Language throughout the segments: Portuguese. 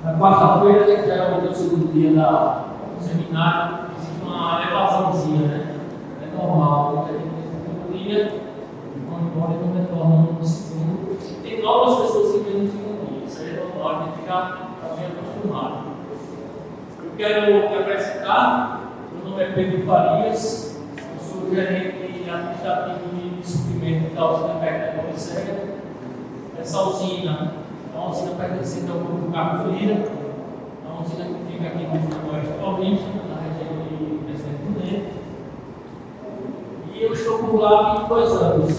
Na quarta-feira, que geralmente é o segundo dia do seminário, existe uma evasãozinha, né? É normal, a gente tem o segundo dia, vão embora e não retornam no segundo. E tem novas pessoas que vêm no segundo dia, isso aí é normal, a gente fica bem acostumado. Eu quero apresentar, meu nome é Pedro Farias, eu sou gerente administrativo de suprimento da usina Perto da Policéia. Essa usina é uma usina pertencente ao grupo Carlos Lira, é uma usina que fica aqui no Oeste Paulista, na região de Presidente Prudente. E eu estou por lá há 22 anos.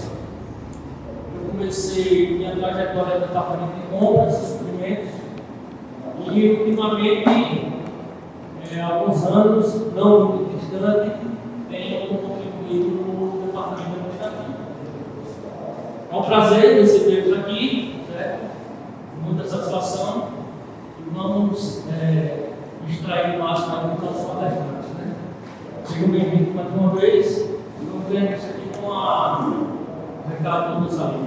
Eu comecei minha trajetória no departamento de compras e suprimentos, e ultimamente, há alguns anos, não muito distante, tenho contribuído no departamento administrativo. É um prazer recebê-los aqui, certo? Muita satisfação, e vamos extrair o máximo dos nossos palestrantes, né? Sejam bem-vindos mais uma vez, e vamos ver isso aqui com o recado do Salim.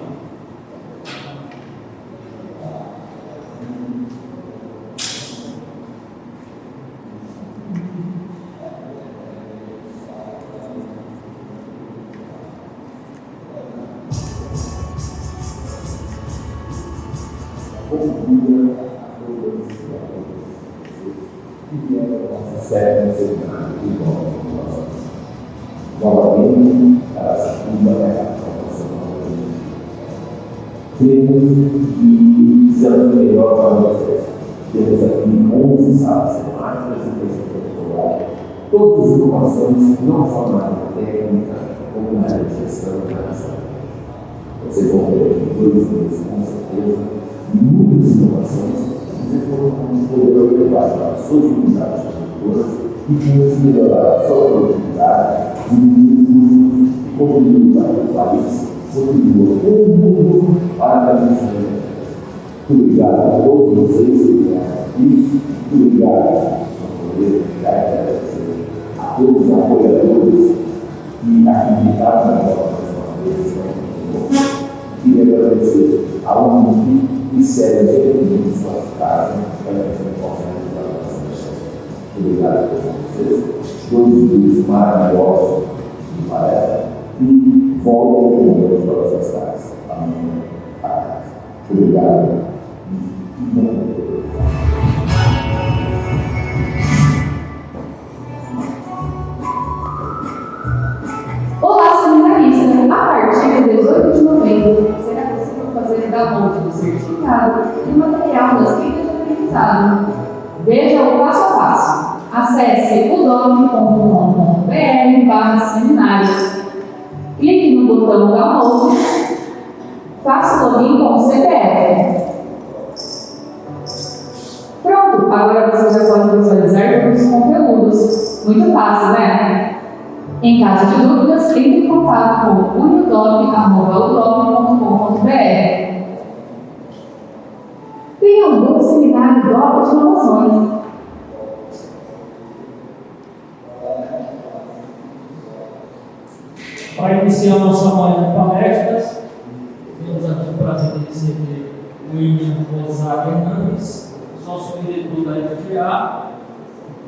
Bom dia a todas e a todos que vieram à nossa série seminário de novamente para a segunda formação. Temos que fizemos o melhor para vocês. Temos aqui 11 salas temáticas e pessoal, todas as informações, não só na área técnica, como na área de gestão e organização. Vocês vão ver aqui 2 meses, com certeza. Muitas inovações, vocês vão poder levar para as suas unidades produtoras e com melhorar a sua produtividade e contribuir para o país, contribuir com o mundo para a gente. Muito obrigado a todos vocês que vieram aqui, muito obrigado a todos os apoiadores que acreditaram na nossa vez. Queria agradecer a UNIP e serve diretamente em suas casas para que você possa ajudar a nossa. Obrigado a todos vocês. 2 dias maravilhosos de palestra e voltem com Deus para as suas casas. Amanhã à tarde. Obrigado e bom dia. Olá, seminarista! A partir de 18 de novembro, será possível fazer o download do certificado e material das trilhas de aprendizado. Veja o passo a passo. Acesse udome.com.br/seminário. Clique no botão download. Faça o login com o CPF. Pronto! Agora você já pode visualizar todos os conteúdos. Muito fácil, né? Em caso de dúvidas, entre em contato com udome.com.br. Venha um bom seminário DOP de inovações. Para iniciar nossa manhã de palestras, temos aqui o prazer de receber o William Gonzaga Hernandes, sócio-diretor da FGA,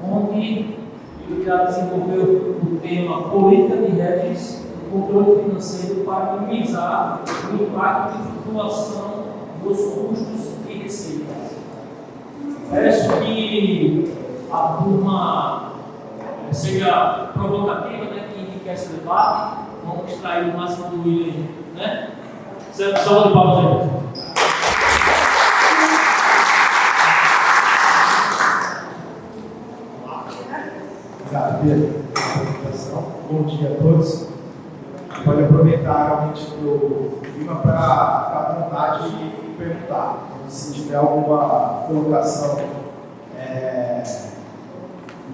onde ele irá desenvolver o tema Política de Hedges e Controle Financeiro para minimizar o impacto de flutuação dos custos e receitas. Peço que a turma seja provocativa, né, que enriquece o debate. Vamos extrair o máximo do William, né? Salva de palmas aí. Obrigado, Pedro, pela apresentação. Bom dia a todos. Pode aproveitar realmente o clima para ficar à vontade e perguntar. Se tiver alguma colocação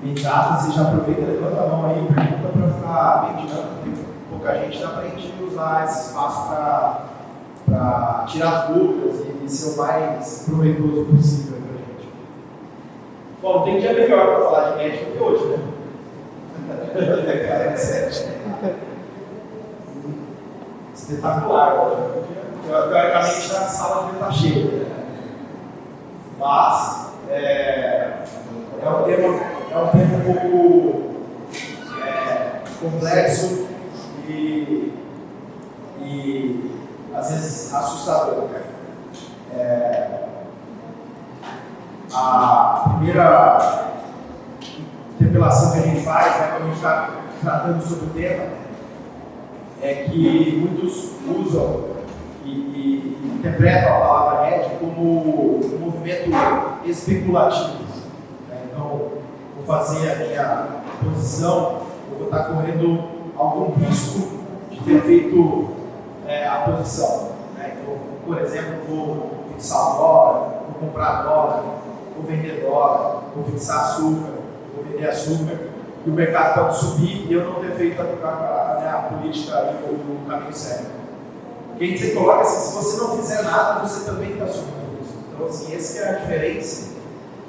imediata, você já aproveita, levanta a mão aí e pergunta para ficar bem dinâmico. Tem pouca gente, dá para a gente usar esse espaço para tirar as dúvidas e ser o mais proveitoso possível para a gente. Bom, tem dia melhor para falar de médico do que hoje, né? Espetacular. Teoricamente a sala devia estar cheia. Mas é um tema um pouco complexo e às vezes assustador. A primeira interpelação que a gente faz, quando a gente está tratando sobre o tema, é que muitos usam e interpretam a palavra hedge como um movimento especulativo. Então, vou fazer a minha posição, eu vou estar correndo algum risco de ter feito a posição. Então, por exemplo, vou fixar o dólar, vou comprar dólar, vou vender dólar, vou fixar açúcar, vou vender açúcar, e o mercado pode subir e eu não ter feito a minha política e o caminho certo. Porque você coloca assim, se você não fizer nada, você também está subindo isso. Então, assim, essa é a diferença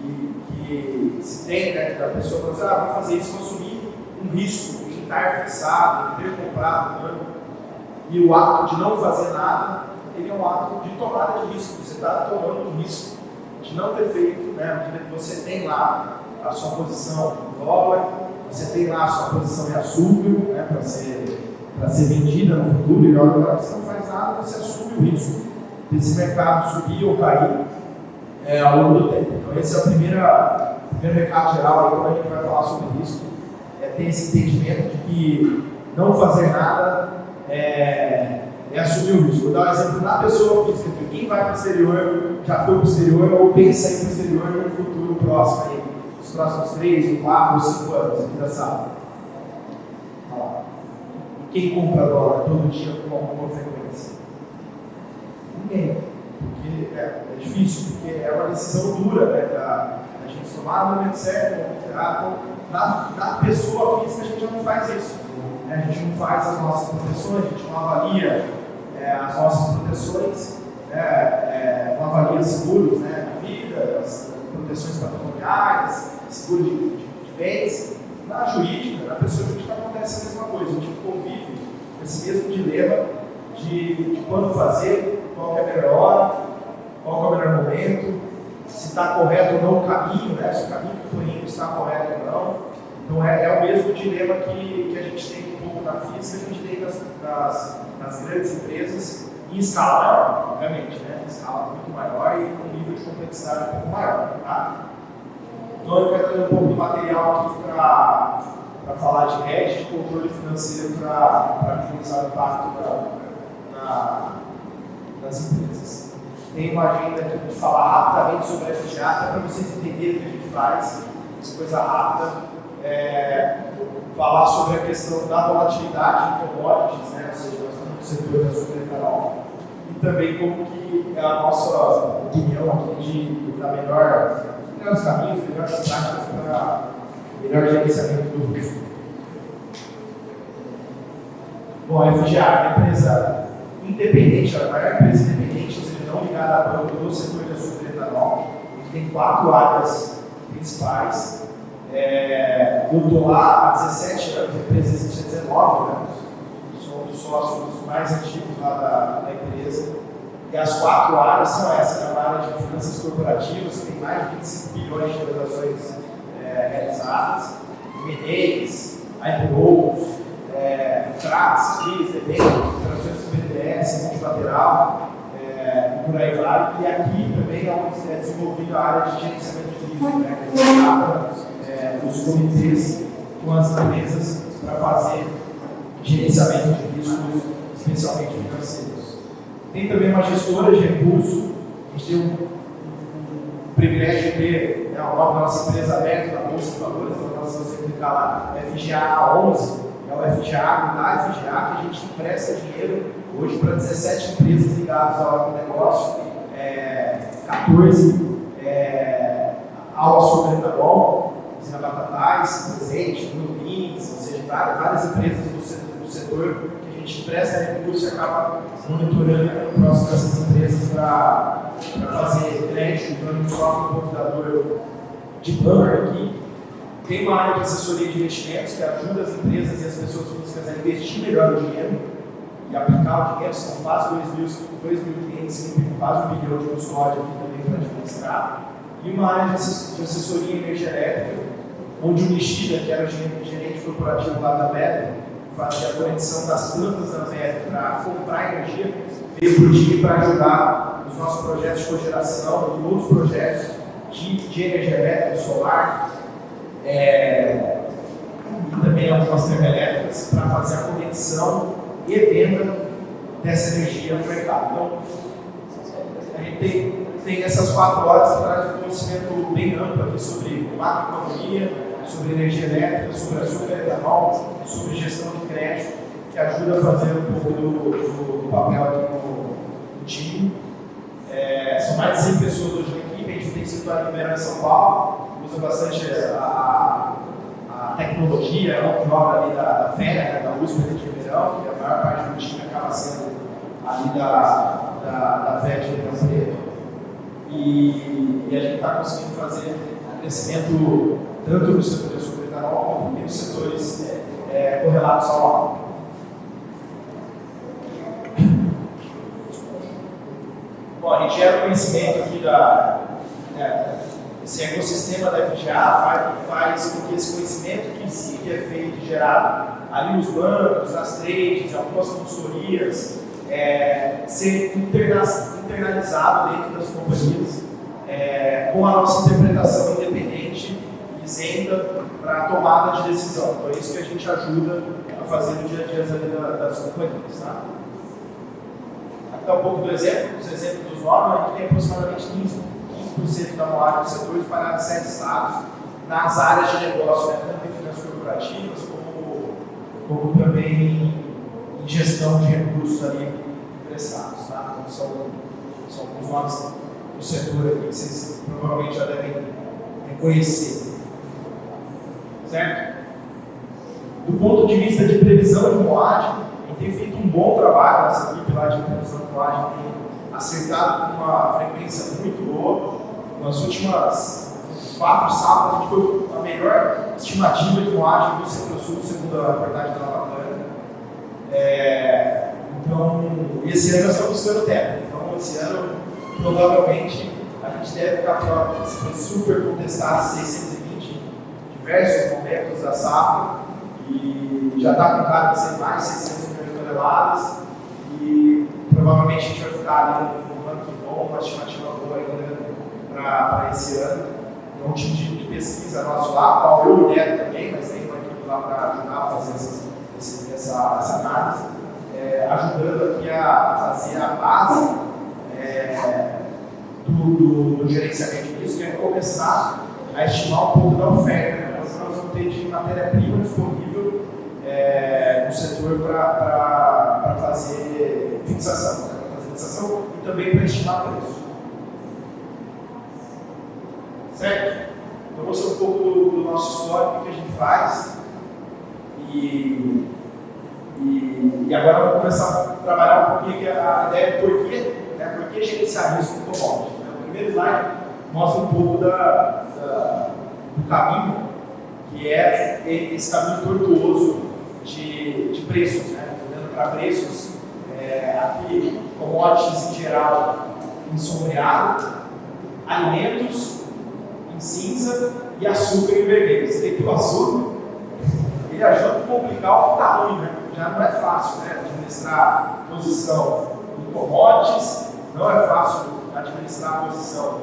que se tem, né, da pessoa falar assim, vou fazer isso, vou assumir um risco em estar fixado, em ter comprado tanto. E o ato de não fazer nada, ele é um ato de tomada de risco. Você está tomando o risco de não ter feito, né, à medida que você tem lá a sua posição em dólar, você tem lá a sua posição em açúcar, né, para ser vendida no futuro, e agora você não faz nada, você assume o risco desse mercado subir ou cair ao longo do tempo. Então esse é o primeiro recado geral aí, quando a gente vai falar sobre risco, ter esse entendimento de que não fazer nada é assumir o risco. Vou dar um exemplo na pessoa física, que quem vai para o exterior, já foi para o exterior ou pensa em ir para o exterior no futuro próximo, aí, nos próximos 3, 4 ou 5 anos, aqui da sala. Quem compra dólar todo dia com alguma frequência? Ninguém. Porque é difícil, porque é uma decisão dura, né, da gente tomar no momento certo, no momento errado. Na pessoa física a gente não faz isso. Né? A gente não faz as nossas proteções, a gente não avalia as nossas proteções, não avalia seguros, né, de vida, as proteções patrimoniais, seguro de bens. Na jurídica, na pessoa jurídica acontece a mesma coisa, a gente convive com esse mesmo dilema de quando fazer, qual que é a melhor hora, qual que é o melhor momento, se está correto ou não o caminho, né? Se o caminho que eu estou indo está correto ou não. Então é o mesmo dilema que a gente tem um pouco na física, a gente tem nas grandes empresas, em escala maior, obviamente, né? Em escala muito maior e com um nível de complexidade um pouco maior. Tá? Então eu quero trazer um pouco de material aqui para falar de hedge, de controle financeiro para minimizar o impacto nas empresas. Tem uma agenda aqui para falar rapidamente sobre a FGA, até para vocês entenderem o que a gente faz, coisa rápida. Falar sobre a questão da volatilidade em commodities, né? Ou seja, nós estamos no setor da superetanol, e também como que é a nossa opinião aqui da melhores caminhos, melhores práticas para melhor gerenciamento do risco. Bom, a FGA é uma empresa independente, a maior empresa independente, ou seja, não ligada a banco do setor de açúcar e etanol. A gente tem 4 áreas principais. Eu estou lá há 17 anos, a empresa existe há 19 anos. Sou um dos sócios mais antigos lá da empresa. E as 4 áreas são essas: é uma área de finanças corporativas, que tem mais de 25 bilhões de transações realizadas, M&As, IPOs, TRAs, FIIs, debêntures, operações com BNDES, multilateral, e por aí vai. E aqui também é onde é desenvolvida a área de gerenciamento de risco, né, que trata os comitês com as empresas para fazer gerenciamento de riscos, especialmente financeiros. Tem também uma gestora de recursos. A gente tem um privilégio de ter o nome da nossa empresa aberto na Bolsa de Valores. Então, se você clicar lá, FGA 11, é o FGA da FGA, que a gente empresta dinheiro hoje para 17 empresas ligadas ao agronegócio, 14 ao açúcar e etanol, usina Batatais, Presente, Grupins, ou seja, várias empresas do setor que a gente empresta recurso e acaba monitorando o próximo dessas empresas para fazer crédito, então a gente sofre um computador de banco aqui. Tem uma área de assessoria de investimentos que ajuda as empresas e as pessoas físicas a investir melhor o dinheiro e aplicar o dinheiro. São quase 2.500, quase 1 bilhão de custódia aqui também para administrar. e uma área de assessoria em energia elétrica, onde o Nishida, que era o gerente corporativo lá da Metro, fazia a conexão das plantas da Metro para comprar energia, veio para o time para ajudar os nossos projetos de cogeração e outros projetos de energia elétrica, solar, e também algumas termoelétricas, para fazer a conexão e venda dessa energia no mercado. Então, a gente tem essas 4 horas que traz um conhecimento bem amplo aqui sobre macroeconomia, sobre energia elétrica, sobre açúcar e etanol, sobre gestão de crédito, que ajuda a fazer um pouco do papel aqui no time. São mais de 100 pessoas hoje na equipe, a gente tem escritório em Ribeirão, em São Paulo, usa bastante a tecnologia, a mão de obra ali da FEA, da USP de Ribeirão, que a maior parte do time acaba sendo ali da FEA de Ribeirão Preto. E a gente está conseguindo fazer crescimento tanto no setor de açúcar e etanol como nos setores correlatos ao álcool. Bom, a gente gera conhecimento aqui esse ecossistema da FGA faz com que esse conhecimento que é feito e gerado ali nos bancos, nas trades, algumas consultorias, ser internalizado dentro das companhias, com a nossa interpretação independente e isenta para a tomada de decisão. Então é isso que a gente ajuda a fazer no dia a dia das companhias. Tá? Aqui está um pouco do exemplo, os exemplos dos órgãos. A gente tem aproximadamente 15% da moagem do setor espalhado em 7 estados, nas áreas de negócio, tanto em finanças corporativas como também em gestão de recursos ali emprestados. Tá? Então, são alguns nomes do setor aqui que vocês provavelmente já devem reconhecer. Certo? Do ponto de vista de previsão de moagem, a gente tem feito um bom trabalho, nossa equipe lá de previsão de moagem tem acertado com uma frequência muito boa. Nas últimas 4 safras, a gente foi a melhor estimativa de moagem do Centro-Sul, segundo a reportagem da Nova Plana. Então, esse ano nós estamos buscando tempo. Então, esse ano, provavelmente, a gente deve ficar próximo, se for super contestado, 620, diversos momentos da safra, e já está com cara de ser mais 600 milhões de toneladas, e provavelmente a gente vai ficar ali no ranking bom, uma estimativa boa ainda para esse ano. Tem um time de pesquisa nosso lá, qual eu lidero também, mas tem uma equipe lá para ajudar a fazer essa análise, ajudando aqui a fazer a base do gerenciamento de risco, que é começar a estimar um pouco da oferta, né? Nós vamos ter de matéria-prima disponível no setor para fazer fixação, e também para estimar preço. Certo? Então, vou mostrar um pouco do nosso histórico, que a gente faz. E agora eu vou começar a trabalhar um pouquinho aqui a ideia do porquê, né? Por que gerenciar risco com commodity. O primeiro slide mostra um pouco do caminho, que é esse caminho tortuoso de preços, né? Olhando para preços, aqui commodities em geral em sombreado, alimentos em cinza e açúcar em vermelho. Você tem que o açúcar, ele ajuda a complicar o que está ruim, né? Já não é fácil, né, administrar posição em commodities, não é fácil administrar a posição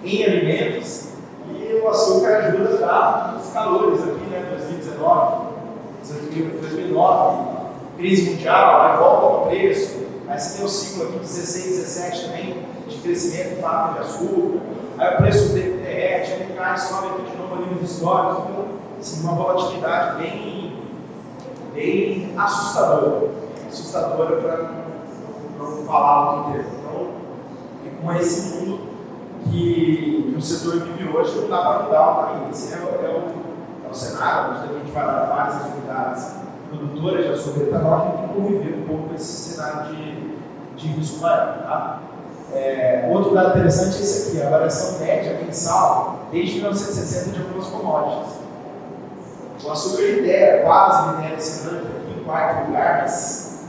em alimentos, e o açúcar ajuda a dar os calores aqui, né, 2009, crise mundial, aí volta no preço, aí você tem o ciclo aqui 16, 17 também, de crescimento de fábrica de açúcar, aí o preço derrete, aí cai, sobe aqui de novo ali nos históricos, então, assim, uma volatilidade bem assustadora para não falar o inteiro. Então, com esse mundo que o setor vive hoje, não dá para mudar o caminho. Esse é o cenário, onde a gente vai dar várias unidades produtoras de açúcar e etanol, a gente tem que conviver um pouco com esse cenário de risco maior. Tá? Outro dado interessante é esse aqui, a variação média mensal desde 1960 de algumas commodities. O açúcar quase lidera esse ranking aqui em 4º lugar, mas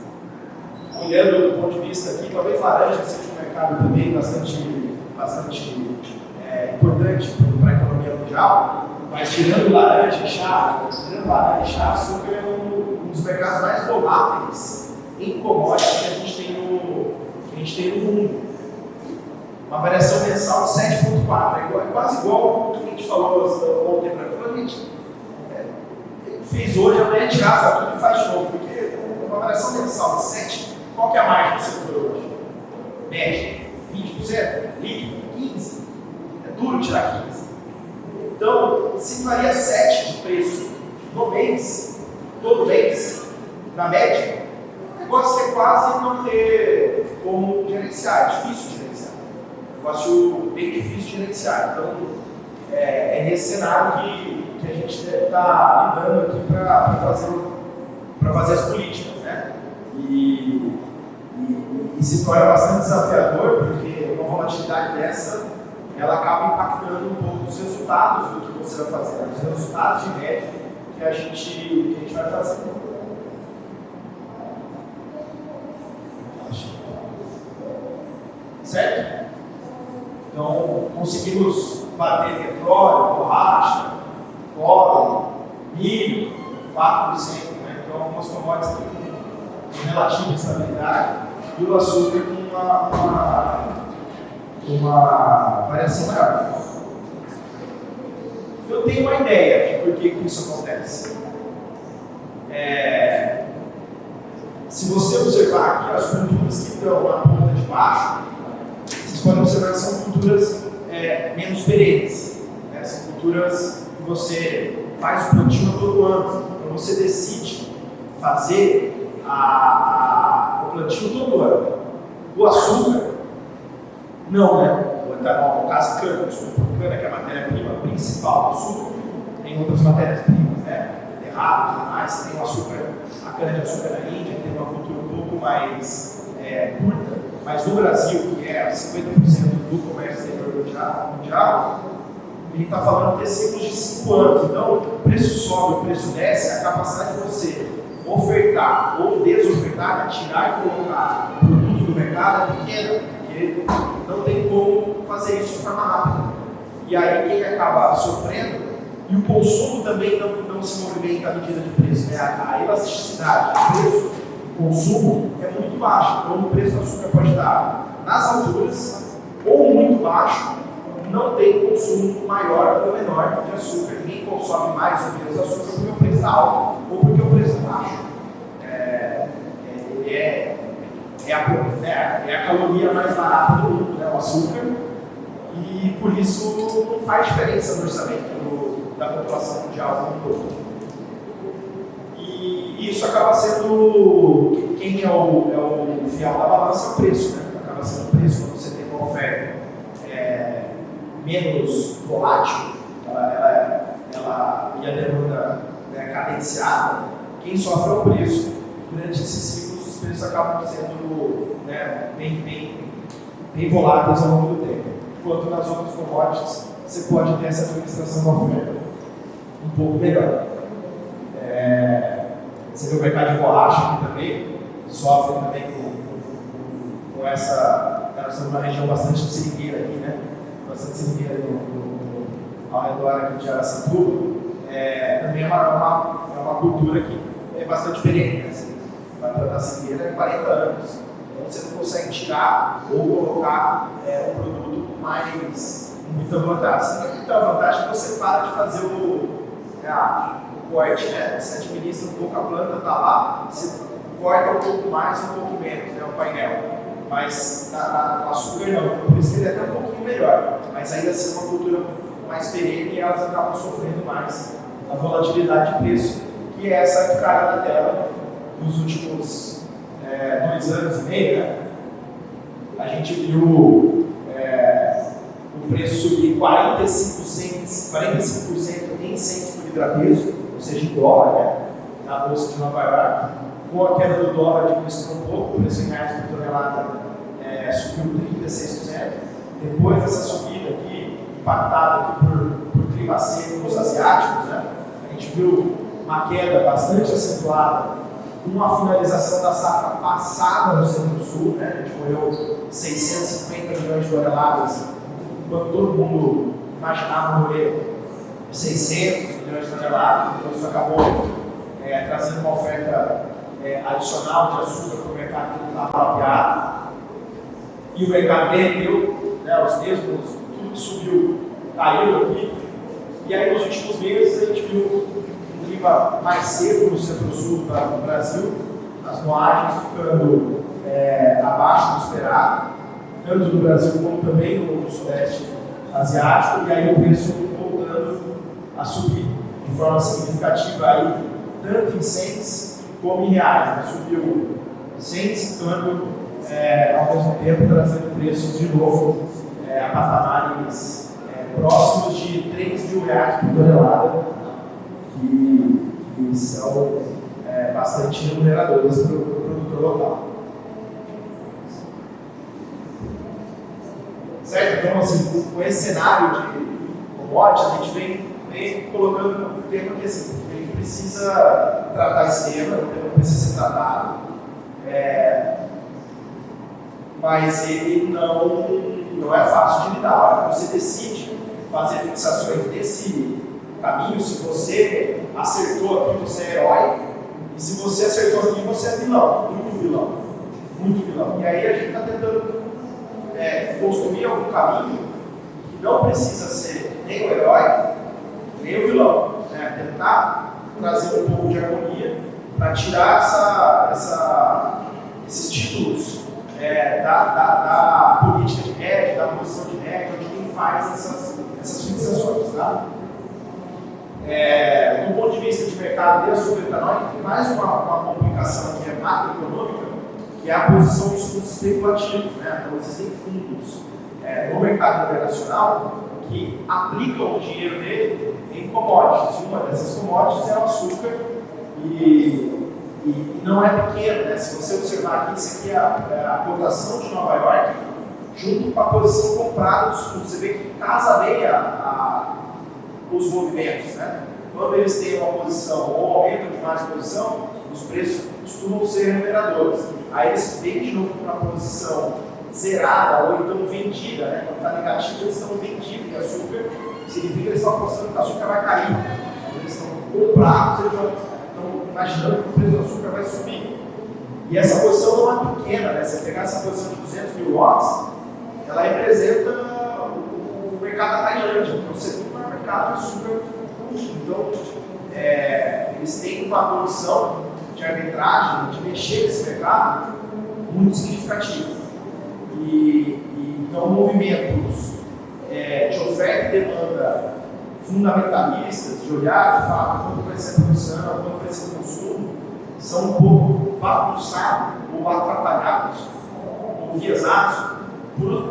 olhando do ponto de vista aqui, talvez laranja seja um mercado também bastante importante para a economia mundial, mas tirando laranja e chá, açúcar é um dos mercados mais voláteis em commodities que a gente tem no mundo. Uma variação mensal de 7,4, é quase igual ao que a gente falou ontem para a gente. Fez hoje, amanhã de casa, tudo e faz de novo, porque uma variação mensal de 7, qual que é a margem do setor hoje? Média, 20%, líquido, 15%. É duro tirar 15%. Então, se varia 7 de preço no mês, todo mês, na média, o negócio que é quase não ter como gerenciar, é difícil de gerenciar. Um negócio bem difícil de gerenciar. Então, é nesse cenário que a gente deve estar lidando aqui para fazer as políticas, né? E se torna bastante desafiador, porque uma volatilidade dessa, ela acaba impactando um pouco os resultados do que você vai fazer, os resultados de média que a gente vai fazer. Certo? Então, conseguimos bater petróleo, borracha, cobre, milho, 4%, né? Então, algumas commodities com relativa estabilidade e o açúcar com uma variação maior. Eu tenho uma ideia de por que isso acontece. Se você observar aqui as culturas que estão na ponta de baixo, vocês podem observar que são culturas menos perenes, né? São culturas que você faz o plantio todo ano, então você decide fazer o plantio todo ano. O açúcar, não, né? O etanol, no caso cana, cana que é a matéria-prima principal do açúcar, tem outras matérias-primas, né? Beterraba, tudo mais, tem o açúcar, a cana-de-açúcar na Índia, que tem uma cultura um pouco mais curta, mas no Brasil, que é 50% do comércio exterior mundial, a gente está falando de ciclos de 5 anos. Então, o preço sobe, o preço desce, a capacidade de você ofertar ou desofertar, tirar e colocar produto do mercado é pequena, porque não tem como fazer isso de forma rápida. E aí quem acaba sofrendo, e o consumo também não se movimenta à medida de preço, né? A elasticidade do preço, o consumo é muito baixo, então o preço do açúcar pode estar nas alturas ou muito baixo, não tem consumo maior ou menor de açúcar. Ninguém consome mais ou menos açúcar porque o preço está alto ou porque o preço está baixo. É a caloria mais barata do mundo, né, o açúcar, e por isso não faz diferença no orçamento da população mundial como todo. E isso acaba sendo, quem é o fiel da balança é o preço, né? Acaba sendo o preço quando você tem uma oferta menos volátil, ela e a demanda cadenciada, quem sofre é o preço. Durante esses ciclos, os preços acabam sendo bem voláteis ao longo do tempo. Enquanto nas outras commodities, você pode ter essa administração da oferta um pouco melhor. Você vê o mercado de borracha aqui também, sofre também com essa. Nós estamos numa região bastante de seringueira aqui, né? Bastante seringueira ao redor aqui de Araçatuba. Também é uma cultura que é bastante perene, né? Vai plantar seringueira há 40 anos. Então você não consegue tirar ou colocar um produto mais muita vantagem. Você tem uma vantagem que você para de fazer o corte, né? Você administra um pouco a planta, está lá, você corta um pouco mais, um pouco menos, né? O painel. Mas no açúcar não, então por isso que ele é até um pouquinho melhor. Mas ainda assim é uma cultura mais perene e elas acabam sofrendo mais a volatilidade de preço, que é essa que cai na tela nos últimos 2 anos e meio, né? A gente viu o preço subir 45% em cents por libra-peso, ou seja, em dólar, né? Na bolsa de Nova York. Com a queda do dólar diminuiu um pouco, o preço em reais por tonelada subiu 36%. Depois dessa subida aqui, impactada aqui por clima seco nos asiáticos, né? A gente viu uma queda bastante acentuada, uma finalização da safra passada no Centro-Sul, né? A gente morreu 650 milhões de toneladas, enquanto todo mundo imaginava morrer 600 milhões de toneladas, então isso acabou trazendo uma oferta adicional de açúcar para o mercado que não estava mapeado. E o mercado derreteu, né, os mesmos, tudo que subiu caiu aqui. E aí nos últimos meses a gente viu um clima mais seco no centro-sul do Brasil, as moagens ficando abaixo do esperado, tanto no Brasil como também no sudeste asiático, e aí o preço voltando a subir de forma significativa, aí, tanto em cents como em reais. Né? Subiu cents, câmbio, ao mesmo tempo trazendo preços de novo a patamares próximos de R$3.000 por tonelada, que são bastante remuneradores para o produtor local. Certo? Então, assim, com esse cenário de commodities, a gente vem colocando um tema que assim, a gente precisa tratar esse tema, o tema precisa ser tratado, mas ele não é fácil de lidar. A hora que você decide fazer fixações desse caminho, se você acertou aqui, você é herói, e se você acertou aqui, você é vilão, muito vilão, muito vilão. E aí a gente está tentando construir algum caminho que não precisa ser nem o herói, nem o vilão. Tentar trazer um pouco de harmonia para tirar esses títulos da política de hedge, da posição de hedge, de quem faz essas fixações. Tá? Do ponto de vista de mercado de açúcar e etanol, tem mais uma complicação que é macroeconômica, que é a posição dos fundos especulativos. Né? Então, existem fundos no mercado internacional que aplicam o dinheiro dele em commodities. Uma dessas commodities é o açúcar e não é pequeno. Né? Se você observar aqui, isso aqui é a cotação de Nova York junto com a posição comprada dos fundos. Você vê que casa bem os movimentos. Né? Quando eles têm uma posição ou aumentam demais a posição, os preços costumam ser remuneradores. Aí eles vêm de novo para uma posição zerada ou então vendida, né? Quando está negativo, eles estão vendidos de açúcar, significa que eles estão apostando que o açúcar vai cair. Quando eles estão comprados, eles estão imaginando que o preço do açúcar vai subir. E essa posição não é pequena, né? Se pegar essa posição de 200 mil watts, ela representa o mercado da Tailândia, que é o segundo maior mercado de açúcar do mundo. Então, eles têm uma condição de arbitragem, de mexer nesse mercado muito significativo. Então, movimentos de oferta e demanda fundamentalistas, de olhar de fato quanto vai ser a produção, quanto vai ser o consumo, são um pouco bagunçados ou atrapalhados ou viesados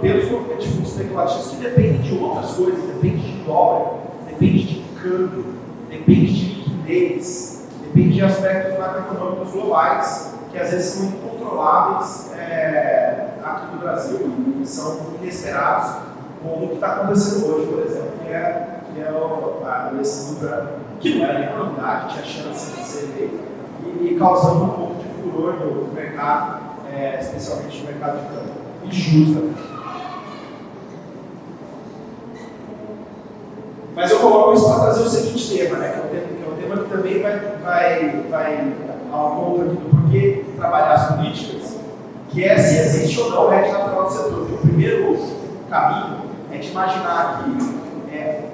pelos movimentos de fundos especulativos que dependem de outras coisas, depende de dólar, depende de câmbio, depende de liquidez, depende de aspectos macroeconômicos globais que às vezes são incontroláveis aqui no Brasil e são inesperados, como o que está acontecendo hoje, por exemplo, que é a eleição do Trump, que não era nenhuma novidade, tinha chance de ser eleito, e causando um pouco de furor no mercado, especialmente no mercado de câmbio, e juros também. Mas eu coloco isso para trazer o seguinte tema, né, que é um tema que também vai ao ponto aqui do porquê trabalhar as políticas, que é se existe ou não o hedge natural do setor. Porque o primeiro caminho é de imaginar que,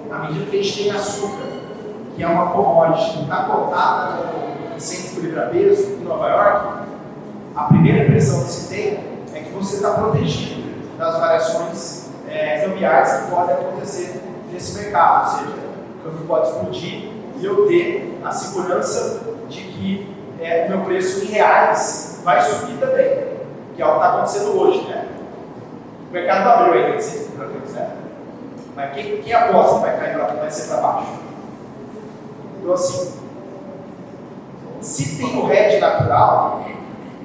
à medida que a gente tem açúcar, que é uma commodity que está cotada em centros por libra-peso em Nova York, a primeira impressão que se tem é que você está protegido das variações cambiais que podem acontecer nesse mercado. Ou seja, o câmbio pode explodir e eu ter a segurança de que o meu preço em reais vai subir também, que é o que está acontecendo hoje, né? O mercado não abriu ainda, mas quem aposta que vai cair vai ser para baixo? Então, assim, se tem o hedge natural,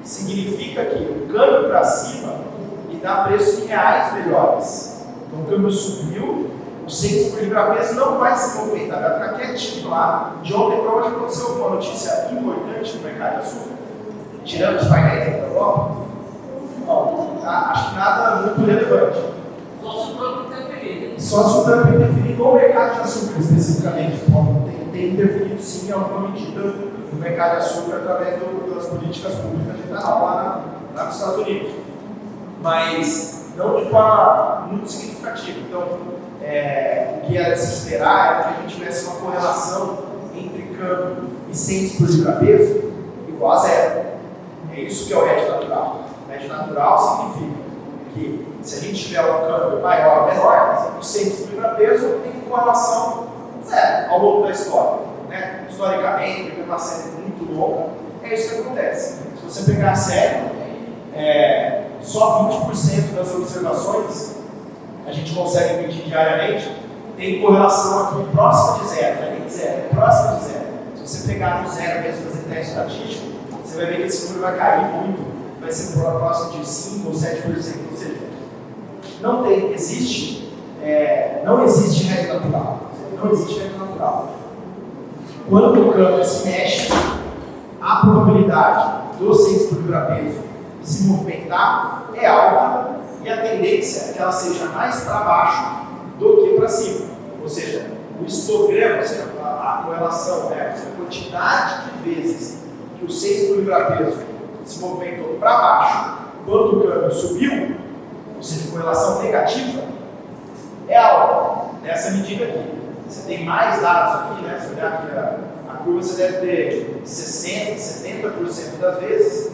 significa que o câmbio para cima me dá preço em reais melhores. Então, o câmbio subiu, o centro por libra-peso não vai se movimentar, vai ficar quietinho lá. De ontem para hoje aconteceu uma notícia importante no mercado de açúcar, tirando os painéis da Europa. Bom, acho que nada muito relevante. Só se o banco interferir. Só se o Trump interferir no mercado de açúcar especificamente. Tem interferido sim em alguma medida no mercado de açúcar através das políticas públicas de etanol lá nos Estados Unidos. Mas não de forma muito significativa. Então, o que era de se esperar era que a gente tivesse uma correlação entre câmbio e centes por libra-peso igual a zero. É isso que é o hedge natural. O hedge natural significa que se a gente tiver um câmbio maior ou menor, o centes por libra-peso tem correlação zero ao longo da história. Né? Historicamente, porque é uma série muito longa, é isso que acontece. Se você pegar a série, só 20% das observações a gente consegue medir diariamente tem correlação aqui próxima de zero, não é nem zero, é próxima de zero. Se você pegar no zero mesmo fazer teste estatístico, você vai ver que esse número vai cair muito, vai ser próximo de 5 ou 7%, ou seja, não existe hedge natural. Não existe hedge natural. Quando o câmbio se mexe, a probabilidade do centes por libra-peso se movimentar é alta e a tendência é que ela seja mais para baixo do que para cima. Ou seja, o histograma, ou seja, a correlação, a quantidade de vezes que o centes por libra-peso se movimentou para baixo quando o câmbio subiu, ou seja, correlação negativa, é alta nessa medida aqui. Você tem mais dados aqui, né? Se olhar aqui a curva, você deve ter 60%, 70% das vezes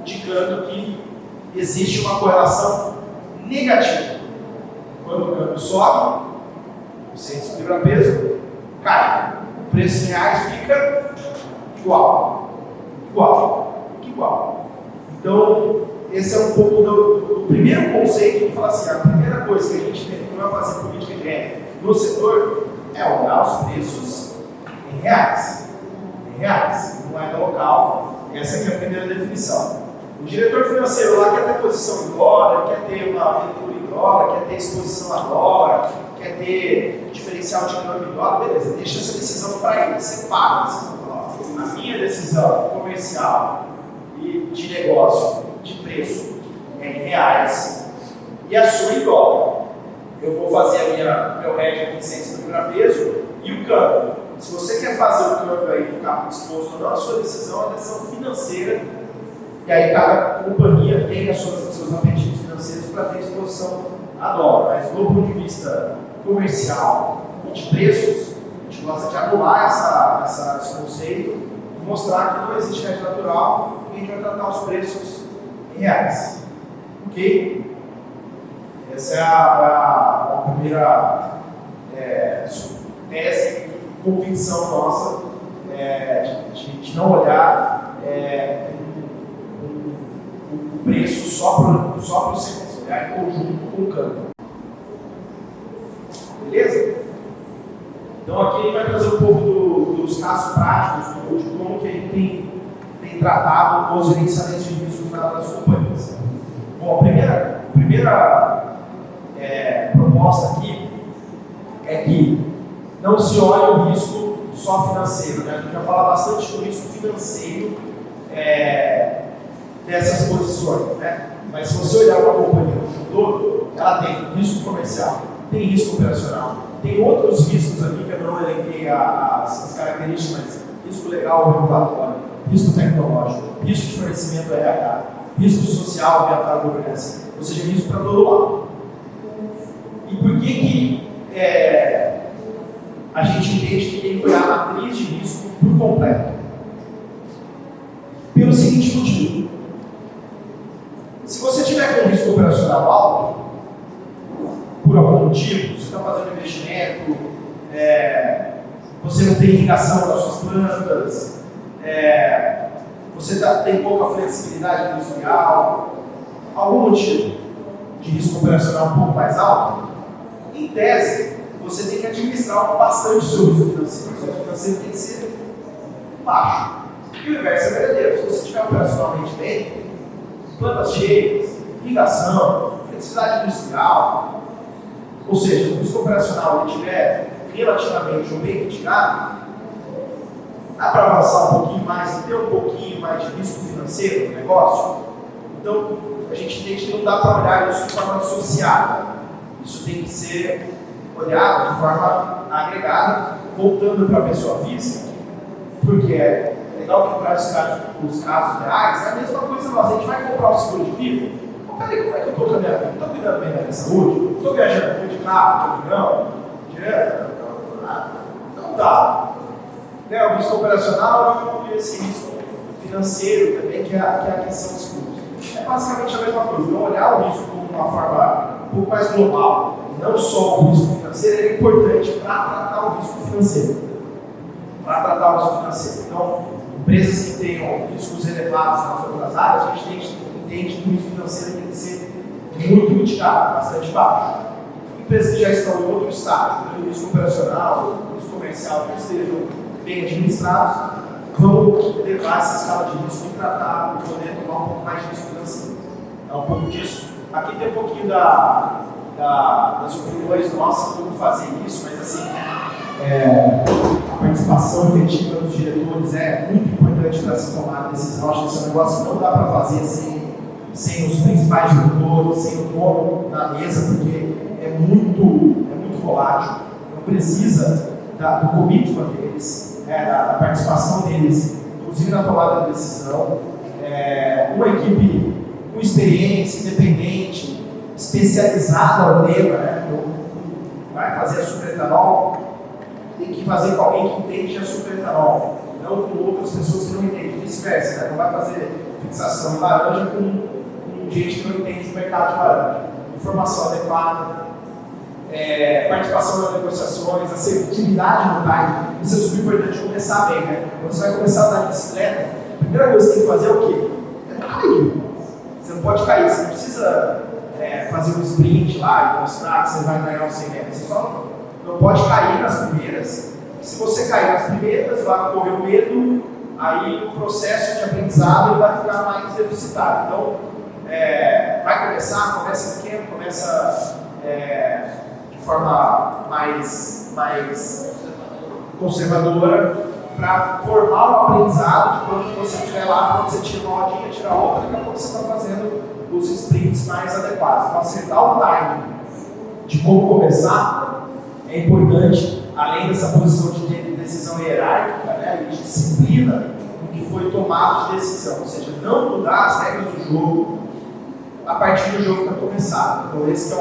indicando que existe uma correlação negativa. Quando o câmbio sobe, o centes por libra-peso cai. O preço em reais fica igual. Então, esse é um pouco do primeiro conceito que fala assim, a primeira coisa que a gente tem que fazer política de renda no setor é olhar os preços em reais. Em reais, em moeda local. Essa aqui é a primeira definição. O diretor financeiro lá quer ter posição em dólar, quer ter uma aventura em dólar, quer ter exposição a dólar, quer ter diferencial de câmbio em dólar, beleza, deixa essa decisão para ele, separa a minha decisão comercial e de negócio, de preço é em reais e a sua em dólar. Eu vou fazer meu hedge aqui em centes por libra-peso e o câmbio. Se você quer fazer o câmbio aí ficar exposto ou não, a sua decisão é uma decisão financeira. E aí cada companhia tem os seus apetites financeiros para ter exposição a dólar. Mas do ponto de vista comercial e de preços, a gente gosta de anular esse conceito e mostrar que não existe hedge natural e a gente vai tratar os preços em reais. Ok? Essa é a primeira tese e convicção nossa de não olhar o preço só para o centes, olhar em conjunto com o câmbio. Beleza? Então aqui a gente vai trazer um pouco dos casos práticos de como que a gente tem tratado os gerenciamentos de riscos nas companhias. Bom, a primeira proposta aqui é que não se olhe o risco só financeiro, né? A gente vai falar bastante do risco financeiro dessas posições, né? Mas se você olhar uma companhia no todo, ela tem risco comercial, tem risco operacional, tem outros riscos aqui que eu não elenquei as características, mas risco legal ou regulatório, risco tecnológico, risco de fornecimento RH, risco social, ambiental e governança, ou seja, risco para todo lado. E por que a gente entende que tem que olhar a matriz de risco por completo? Pelo seguinte motivo: se você tiver com um risco operacional alto, por algum motivo, você está fazendo investimento, você não tem irrigação das suas plantas, você tem pouca flexibilidade industrial, algum motivo de risco operacional um pouco mais alto, em tese, você tem que administrar bastante o seu risco financeiro. O seu risco financeiro tem que ser baixo. E o inverso é verdadeiro. Se você estiver operacionalmente bem, plantas cheias, irrigação, flexibilidade industrial, ou seja, se o risco operacional estiver relativamente ou bem mitigado, dá para avançar um pouquinho mais e ter um pouquinho mais de risco financeiro no negócio. Então, a gente entende que não dá para olhar isso de forma associada. Isso tem que ser olhado de forma agregada, voltando para a pessoa física, porque é legal que traz os casos reais, é a mesma coisa nós. A gente vai comprar um seguro de vida. Peraí, como é que eu estou com a minha vida? Estou cuidando bem da minha saúde? Estou viajando de carro, de avião, direto? Não dá. Né? O risco operacional e esse risco financeiro também, que é a questão dos seguros. É basicamente a mesma coisa. Então, olhar o risco como uma forma um pouco mais global, não só o risco financeiro, é importante para tratar o risco financeiro. Então, empresas que tenham riscos elevados nas outras áreas, a gente entende que o risco financeiro tem que ser muito mitigado, bastante baixo. Empresas que já estão em outro estágio, o risco operacional, o risco comercial, que estejam bem administrados, vão levar essa escala de risco e tratar, poder tomar um pouco mais de risco financeiro. É um pouco disso. Aqui tem um pouquinho das opiniões nossas, como fazer isso, mas assim, a participação efetiva dos diretores é muito importante para essa tomada de decisão. Acho que esse é um negócio que não dá para fazer sem os principais diretores, sem o dono na mesa, porque é muito volátil. Não precisa do commitment deles, da participação deles, inclusive na tomada de decisão. Uma equipe com experiência, independente, especializada no tema, né? Vai fazer açúcar etanol, tem que fazer com alguém que entende de açúcar etanol, não com outras pessoas que não entendem, vice-versa, né? Não vai fazer fixação de laranja com gente que não entende do mercado de laranja. Informação adequada, participação nas negociações, assertividade no time. Isso é super importante começar bem, né? Quando você vai começar a andar de bicicleta, a primeira coisa que você tem que fazer é o quê? É não cair. Você não pode cair, você não precisa fazer um sprint lá e mostrar que você vai ganhar os 100 metros. Você só não pode cair nas primeiras. Se você cair nas primeiras, vai correr o medo, aí o processo de aprendizado vai ficar mais deficitário. Então, vai começa pequeno, começa de forma mais conservadora, para formar o aprendizado de quando você estiver lá, quando você tira uma rodinha, tira outra, daqui a pouco você está fazendo os sprints mais adequados. Então, acertar o timing de como começar é importante, além dessa posição de decisão hierárquica, né, e de disciplina no que foi tomado de decisão, ou seja, não mudar as regras do jogo a partir do jogo que está começado. Então, esse é um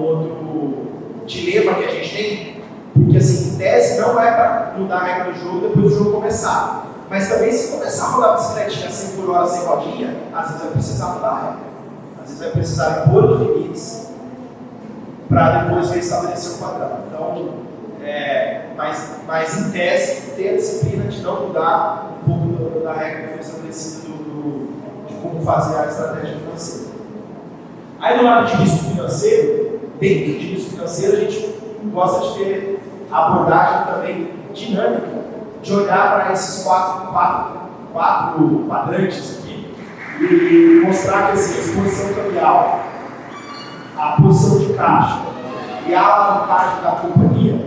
outro dilema que a gente tem, porque assim, em tese não é para mudar a regra do jogo depois do jogo começar. Mas também, se começar a rodar a bicicletinha 100 por hora sem rodinha, às vezes vai precisar mudar a regra. Às vezes vai precisar impor os limites para depois restabelecer o padrão. Então, mas em tese, ter a disciplina de não mudar um pouco da regra que foi estabelecida de como fazer a estratégia financeira. Aí, no lado de risco financeiro, dentro de risco financeiro, a gente gosta de ter a abordagem também dinâmica, de olhar para esses quatro quadrantes aqui e mostrar que assim, a exposição cambial, a posição de caixa e a alavancagem da companhia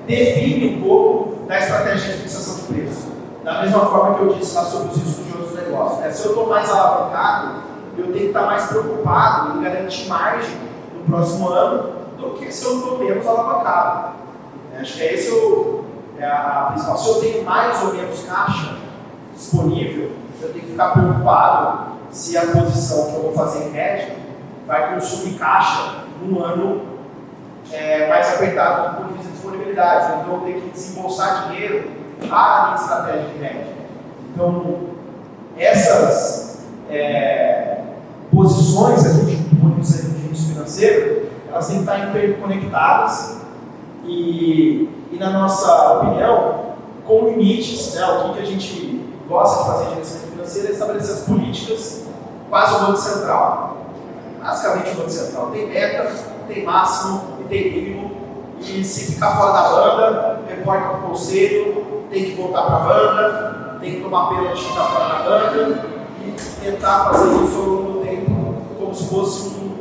define um pouco da estratégia de fixação de preço. Da mesma forma que eu disse lá sobre os riscos de outros negócios. Se eu estou mais alavancado, eu tenho que estar mais preocupado em garantir margem no próximo ano do que se eu estou menos alavancado. Acho que esse a principal. Se eu tenho mais ou menos caixa disponível, eu tenho que ficar preocupado se a posição que eu vou fazer em hedge vai consumir caixa num ano mais apertado do ponto de vista de disponibilidade. Então eu tenho que desembolsar dinheiro para a minha estratégia de hedge. Então, essas posições aqui do ponto de vista de risco financeiro, elas têm que estar interconectadas e na nossa opinião, com limites, né, o que a gente gosta de fazer em gerenciamento financeiro é estabelecer as políticas quase o Banco Central. Basicamente o Banco Central tem meta, tem máximo e tem mínimo, e se ficar fora da banda, reporta para o conselho, tem que voltar para a banda, tem que tomar pena de ficar fora da banda e tentar fazer isso ao longo do tempo, como se fosse um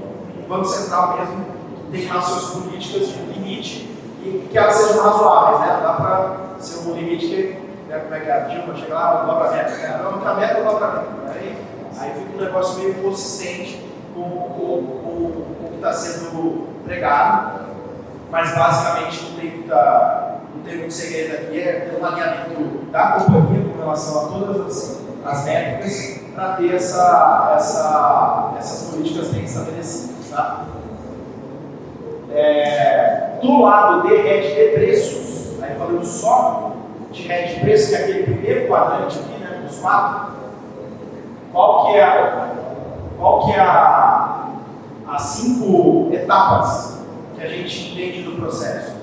Banco Central mesmo, que tem lá suas políticas de limite e que elas sejam razoáveis, né? Não dá para ser um limite que, como é que a Dilma chega lá, dobra a meta, não dobra a meta, dobra a meta. Aí fica um negócio meio consistente o que está sendo pregado, mas basicamente não tem muito segredo aqui, é ter um alinhamento da companhia com relação a todas as métricas para ter essas políticas bem estabelecidas. Tá? Do lado de hedge de preços, aí falando só de hedge de preços, que é aquele primeiro quadrante aqui, né, dos 4, qual que é as 5 etapas que a gente entende do processo?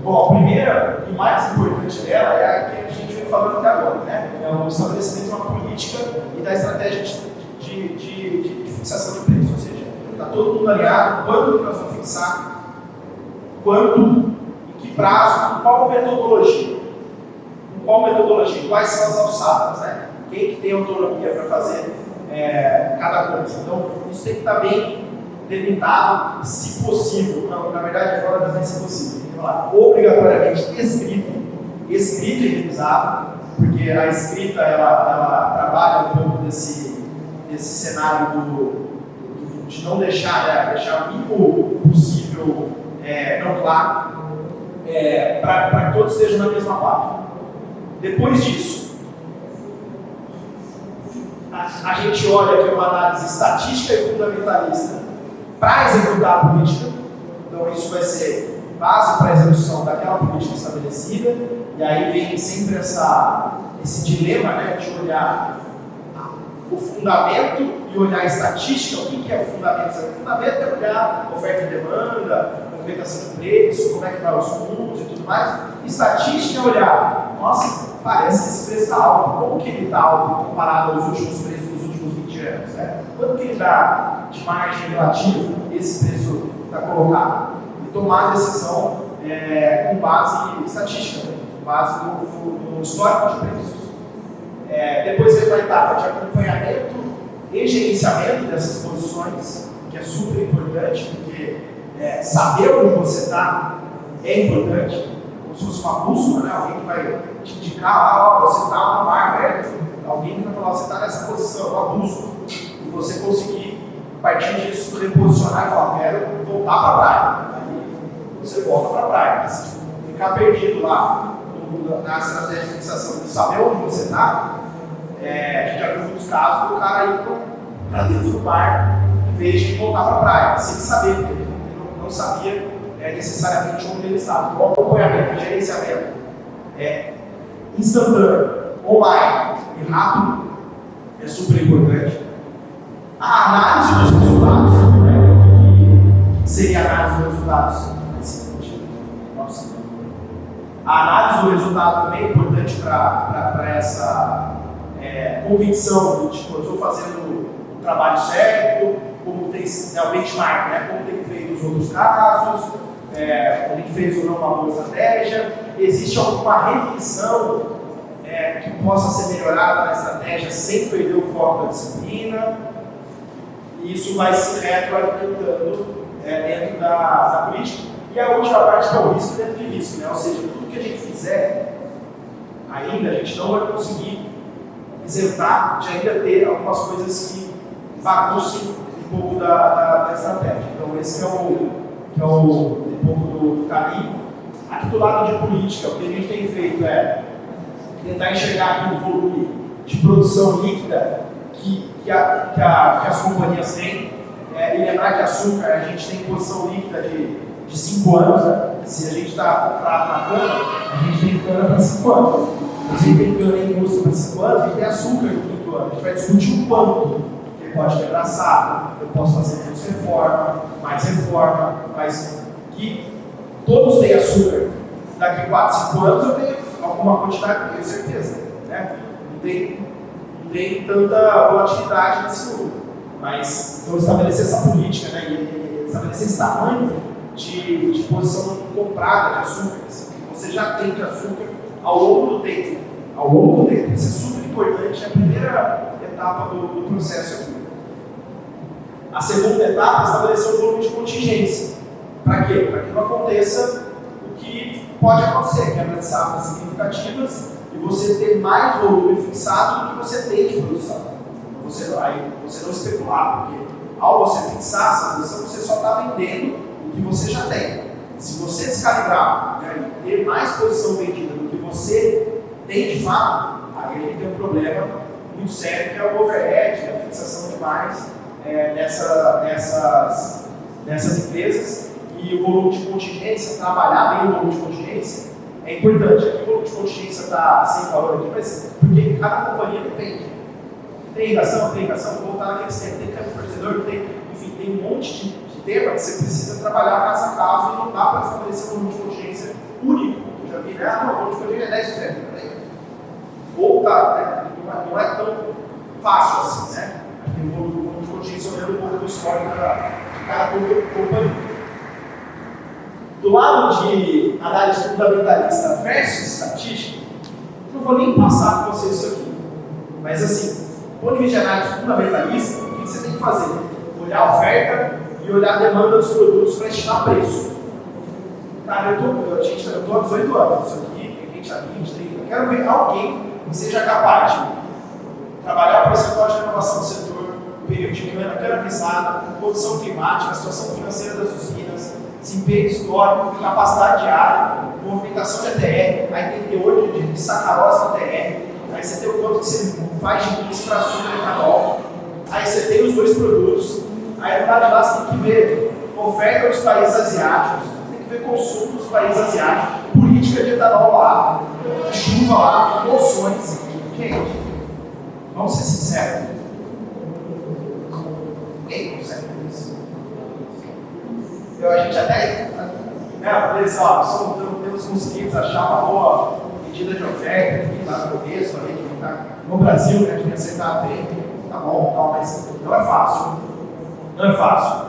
Bom, a primeira e mais importante dela é a que a gente vem falando até agora, né? É o estabelecimento de uma política e da estratégia de fixação de preço, ou seja, está todo mundo alinhado, quando que nós vamos fixar, quanto, em que prazo, com qual metodologia, quais são as alçadas, né? Quem que tem autonomia para fazer cada coisa. Então, isso tem que estar bem delimitado, se possível, não, na verdade, fora também se possível, tem que falar obrigatoriamente escrito e revisado, porque a escrita ela trabalha um pouco desse cenário de não deixar o mínimo possível não claro, para que todos estejam na mesma página. Depois disso, a gente olha que é uma análise estatística e fundamentalista para executar a política, então isso vai ser base para a execução daquela política estabelecida, e aí vem sempre esse dilema, né, de olhar o fundamento e olhar a estatística. O que é fundamento? O fundamento é olhar oferta e demanda, movimentação de preço, como é que vai os fundos e tudo mais. Estatística é olhar, nossa, parece que esse preço está alto, como que ele está alto comparado aos últimos preços dos últimos 20 anos? Né? Quanto que ele dá de margem relativa esse preço está colocado? E tomar a decisão com base estatística, né? Com base no histórico de preços. Depois vem a etapa de acompanhamento e gerenciamento dessas posições, que é super importante, porque saber onde você está é importante, como se fosse uma bússola, né? Alguém que vai te indicar lá, você está no mar aberto, alguém que vai falar, você está nessa posição, uma bússola, e você conseguir, a partir disso, reposicionar e falar, quero voltar para a praia. Aí você volta para a praia. Se ficar perdido lá na estratégia de fixação, de saber onde você está, a gente já viu muitos casos do cara ir para dentro do mar em vez de voltar para a praia, sem saber, porque ele não sabia necessariamente onde ele estava. O acompanhamento, o gerenciamento instantâneo, online e rápido é super importante. A análise dos resultados, o que seria a análise dos resultados? A análise do resultado também é importante para essa convicção de tipo, eu estou fazendo o trabalho certo, como tem o benchmark, né? Como tem feito os outros casos, ele fez ou não uma boa estratégia, existe alguma revisão que possa ser melhorada na estratégia sem perder o foco da disciplina, e isso vai se retroalimentando dentro da política. E a última parte que é o risco dentro de risco, né? Ou seja, tudo que a gente fizer ainda, a gente não vai conseguir isentar de ainda ter algumas coisas que baguncem um pouco da estratégia. Então esse que é um pouco do caminho. Aqui do lado de política, o que a gente tem feito é tentar enxergar aqui o volume de produção líquida que as companhias têm, e lembrar que açúcar a gente tem posição líquida de 5 anos, né? Se a gente está comprado na cana, a gente tem cana para 5 anos. Se a gente tem cana em indústria para 5 anos, a gente tem açúcar no 5º ano. A gente vai discutir o quanto que ele pode quebrar safra, eu posso fazer menos reforma, mas que todos têm açúcar. Daqui 4, 5 anos eu tenho alguma quantidade, eu tenho certeza. Né? Não tem tanta volatilidade nesse número. Mas então estabelecer essa política, né? E estabelecer esse tamanho de posição comprada de açúcares, que você já tem de açúcar ao longo do tempo. Isso é super importante, é a primeira etapa do processo aqui. A segunda etapa é estabelecer o volume de contingência. Para quê? Para que não aconteça o que pode acontecer, quebra de safras significativas e você ter mais volume fixado do que você tem de produção. Você não especular, porque ao você fixar essa posição, você só está vendendo o que você já tem. Se você descalibrar, né, e ter mais posição vendida do que você tem de fato, aí a gente tem um problema muito sério que é o overhead, a fixação demais nessas empresas, e o volume de contingência, trabalhar bem o volume de contingência é importante. Aqui o volume de contingência está sem valor aqui, mas porque cada companhia depende. Tem irrigação, vou voltar naqueles tempos, tem câmbio fornecedor, enfim, tem um monte de tema que você precisa trabalhar caso a caso e não dá para estabelecer um volume de contingência único. Eu já vi, né? O volume de contingência é 10%. Né? Ou tá, né? Não é tão fácil assim, né? Tem um volume de contingência olhando um pouco do histórico da cada companhia. Do lado de análise fundamentalista versus estatística, não vou nem passar com vocês isso aqui. Mas assim, do ponto de vista de análise fundamentalista, o que você tem que fazer? Olhar a oferta e olhar a demanda dos produtos para estimar preço. Cara, eu tô há 18 anos, isso aqui, tem gente há 20, 30. Eu quero ver alguém que seja capaz de trabalhar o percentual de renovação do setor, o período de cana pisada, condição climática, a situação financeira das usinas, desempenho histórico, capacidade de área, movimentação de ATR, aí tem teor de sacarose na ATR, aí você tem o quanto que você faz de mix para açúcar e etanol, aí você tem os dois produtos, aí do lado de lá você tem que ver oferta dos países asiáticos, tem que ver consumo dos países asiáticos, política de etanol lá, chuva lá, moções. Gente, vamos ser sinceros. Quem consegue fazer isso? A gente até, né, temos conseguido achar uma boa medida de oferta aqui lá no começo, ali, que está no Brasil, né, que acertar bem, tá bom, tal, mas não é fácil. Não é fácil.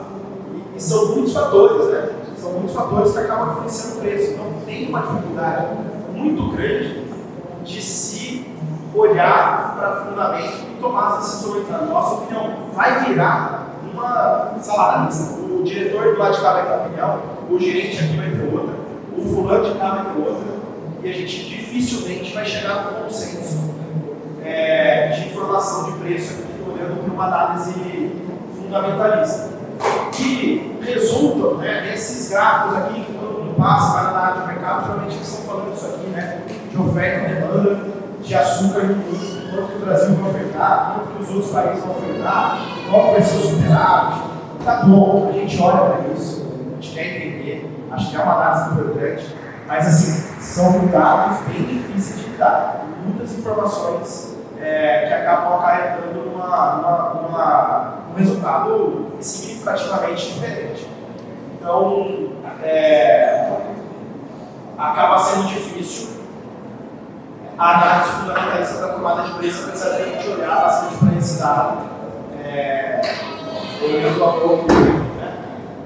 E são muitos fatores, né? São muitos fatores que acabam influenciando o preço. Então tem uma dificuldade muito grande de se olhar para fundamento e tomar as decisões. Na nossa opinião, vai virar uma salada mista. O diretor do lado de cá vai ter uma opinião, o gerente aqui vai ter outra, o fulano de cá vai ter outra, e a gente dificilmente vai chegar no consenso de informação de preço aqui, olhando para uma análise fundamentalista. Que resultam, né, nesses gráficos aqui que todo mundo passa, vai na área de mercado, geralmente eles estão falando isso aqui, né, de oferta e demanda de açúcar no mundo, quanto que o Brasil vai ofertar, quanto que os outros países vão ofertar, qual vai ser o superávit. Tá bom, a gente olha para isso, a gente quer entender, acho que é uma análise importante, mas assim, são dados bem difíceis de lidar, muitas informações que acabam acarretando um resultado significativamente diferente. Então, acaba sendo difícil a análise fundamentalista para tomada de preço, apesar de a gente olhar bastante para esse dado, olhando a pouco, né?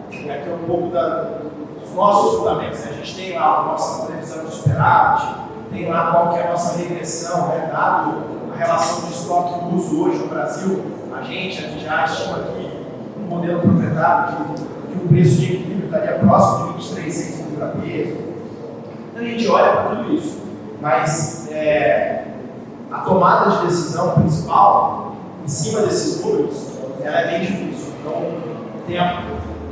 Aqui é um pouco dos nossos fundamentos. Né? A gente tem lá a nossa previsão de superávit, tem lá qual que é a nossa regressão, né? Dado a relação de estoque e uso hoje no Brasil, a gente já estima aqui um modelo proprietário que o preço de equilíbrio estaria próximo de 23 centos por libra-peso. Então a gente olha para tudo isso, mas a tomada de decisão principal em cima desses números, ela é bem difícil. Então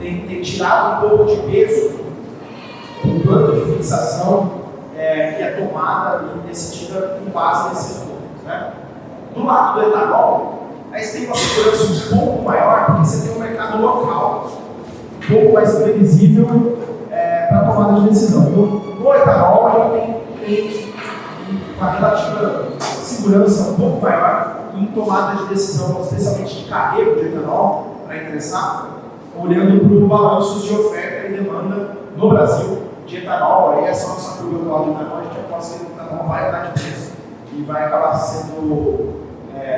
tem tirado um pouco de peso o plano de fixação que é tomada e decidida com base nesses números. Né? Do lado do etanol, aí você tem uma segurança um pouco maior, porque você tem um mercado local um pouco mais previsível para a tomada de decisão. No etanol, a gente tem uma relativa segurança um pouco maior em tomada de decisão, especialmente de carrego de etanol, para interessar, olhando para os balanços de oferta e demanda no Brasil de etanol. Aí é só curva do lado do etanol, a gente aposta que o etanol vai dar de preço e vai acabar sendo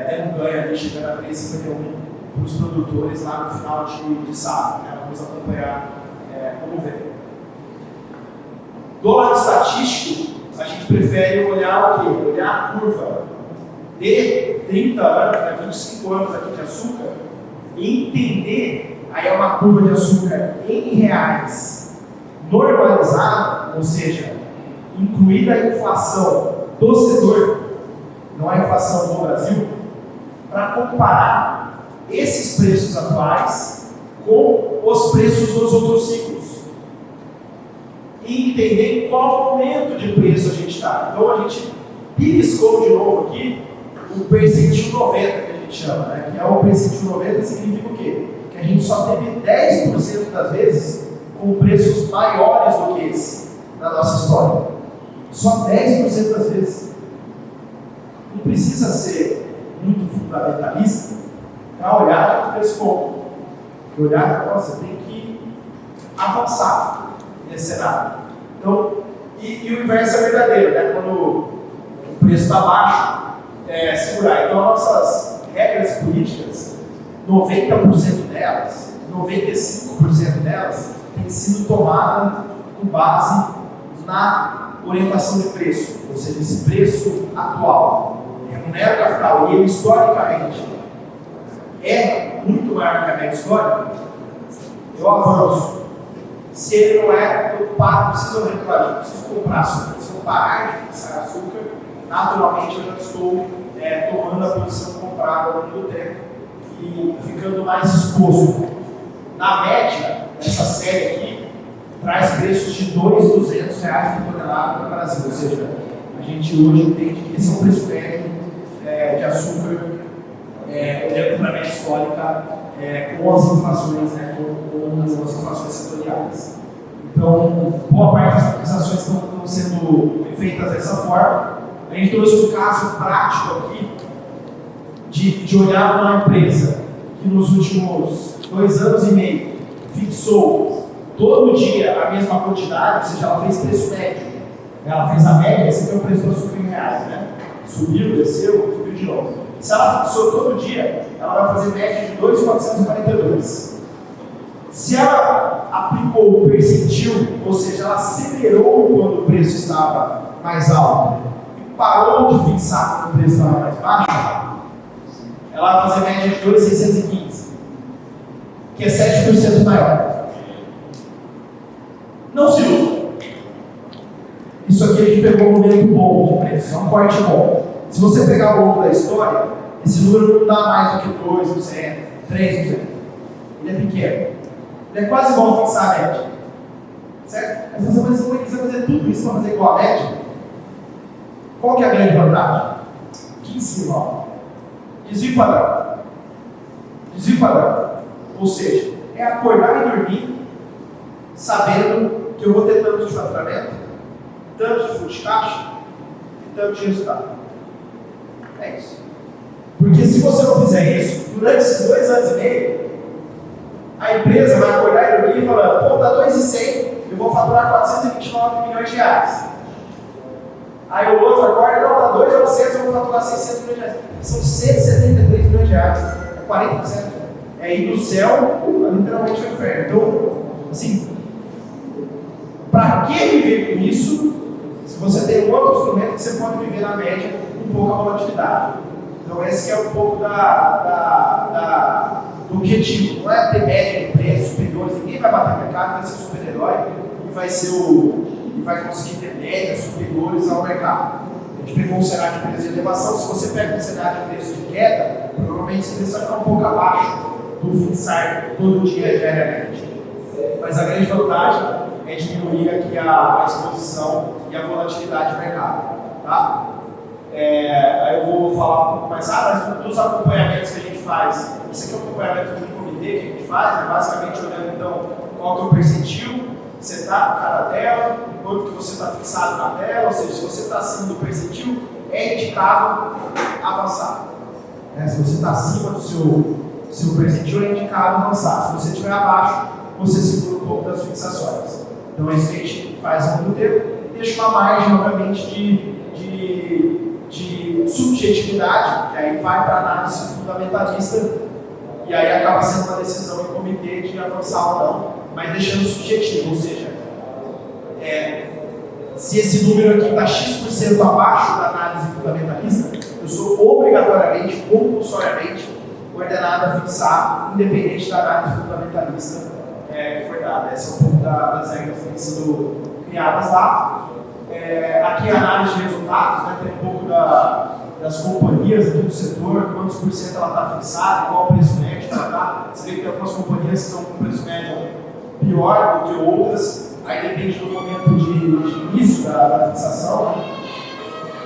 tendo ganho ali, chegando a 3,51 para os produtores lá no final de safra. Né? Vamos acompanhar como vem. Do lado estatístico, a gente prefere olhar o quê? Olhar a curva de 30 anos, 25 anos aqui de açúcar e entender, aí é uma curva de açúcar em reais normalizada, ou seja, incluída a inflação do setor, não a inflação do Brasil, para comparar esses preços atuais com os preços dos outros ciclos. E entender em qual momento de preço a gente está. Então a gente beliscou de novo aqui o percentil 90 que a gente chama, né? Que é o percentil 90 significa o quê? Que a gente só teve 10% das vezes com preços maiores do que esse na nossa história. Só 10% das vezes. Não precisa ser muito fundamentalista para olhar que o preço bom. Olhar que você tem que avançar nesse cenário. Então, e o inverso é verdadeiro, né? Quando o preço está baixo, segurar. Então, nossas regras políticas, 90% delas, 95% delas, tem sido tomada com base na orientação de preço, ou seja, esse preço atual. Remunera o capital, e ele historicamente é muito maior que a média histórica, eu avanço. Se ele não é, eu paro, preciso regular, preciso comprar açúcar. Se eu parar de fixar açúcar, naturalmente eu já estou tomando a posição comprada ao longo do tempo e ficando mais exposto. Na média, essa série aqui traz preços de R$ 2.200 por tonelada no Brasil, ou seja, a gente hoje entende que esse é um preço médio de açúcar olhando para a média histórica com as inflações, com as inflações setoriais. Então, boa parte das transações estão sendo feitas dessa forma. A gente trouxe um caso prático aqui de olhar uma empresa que nos últimos 2 anos e meio fixou todo dia a mesma quantidade, ou seja, ela fez preço médio. Ela fez a média, esse aqui é o preço do açúcar em reais, né? Subiu, desceu, subiu de novo. Se ela fixou todo dia, ela vai fazer média de 2.442. Se ela aplicou o percentil, ou seja, ela acelerou quando o preço estava mais alto e parou de fixar quando o preço estava mais baixo, ela vai fazer média de 2.615, que é 7% maior. Não se iluda. Isso aqui a gente pegou um momento bom de preço, é um corte bom. Se você pegar ao longo da história, esse número não dá mais do que 2%, 3%. Ele é pequeno. Ele é quase igual a fixar a média. Certo? Mas você vai fazer tudo isso para fazer igual a média. Qual que é a grande vantagem? Aqui em cima, ó. Desvio padrão. Desvio padrão. Ou seja, é acordar e dormir sabendo que eu vou ter tanto de faturamento, tanto de fluxo de caixa e tanto de resultado. É isso. Porque se você não fizer isso, durante esses 2 anos e meio, a empresa vai acordar e dormir falando, pô, tá 2.100, eu vou faturar 429 milhões de reais. Aí o outro acorda, não, tá 2.900, eu vou faturar 600 milhões de reais. São 173 milhões de reais, é 40%. É ir do céu, literalmente ao inferno. Então, assim, para que viver com isso, se você tem um outro instrumento que você pode viver na média com pouca volatilidade? Então, esse que é um pouco do objetivo. Não é ter média de preços superiores, ninguém vai bater no mercado, vai ser super-herói e vai conseguir ter médias superiores ao mercado. A gente pegou um cenário de preço de elevação. Se você pega um cenário de preço de queda, provavelmente esse preço vai ficar um pouco abaixo do fixar todo dia diariamente. Mas a grande vantagem é diminuir aqui a exposição e a volatilidade do mercado. Tá? Aí eu vou falar um pouco mais, mas dos acompanhamentos que a gente faz, esse aqui é o acompanhamento de um comitê que a gente faz, basicamente olhando então qual que é o percentil que você está em cada tela, quanto que você está fixado na tela, ou seja, se você está acima do percentil, é indicado avançar. Se você está acima do seu percentil, é indicado avançar. Se você estiver abaixo, você segura um pouco das fixações. Então é isso que a gente faz ao longo do tempo, deixa uma margem, obviamente, de subjetividade, que aí vai para a análise fundamentalista e aí acaba sendo uma decisão em comitê de avançar ou não, mas deixando subjetivo, ou seja, se esse número aqui está X% abaixo da análise fundamentalista, eu sou obrigatoriamente, compulsoriamente, ordenado a fixar, independente da análise fundamentalista que foi dada. Essa é um pouco das regras que têm sido criadas lá. Aqui a análise de resultados, né, tem um pouco das companhias aqui do setor, quantos por cento ela está fixada, qual o preço médio. companhias que estão com preço médio pior do que outras, aí depende do momento de início da fixação,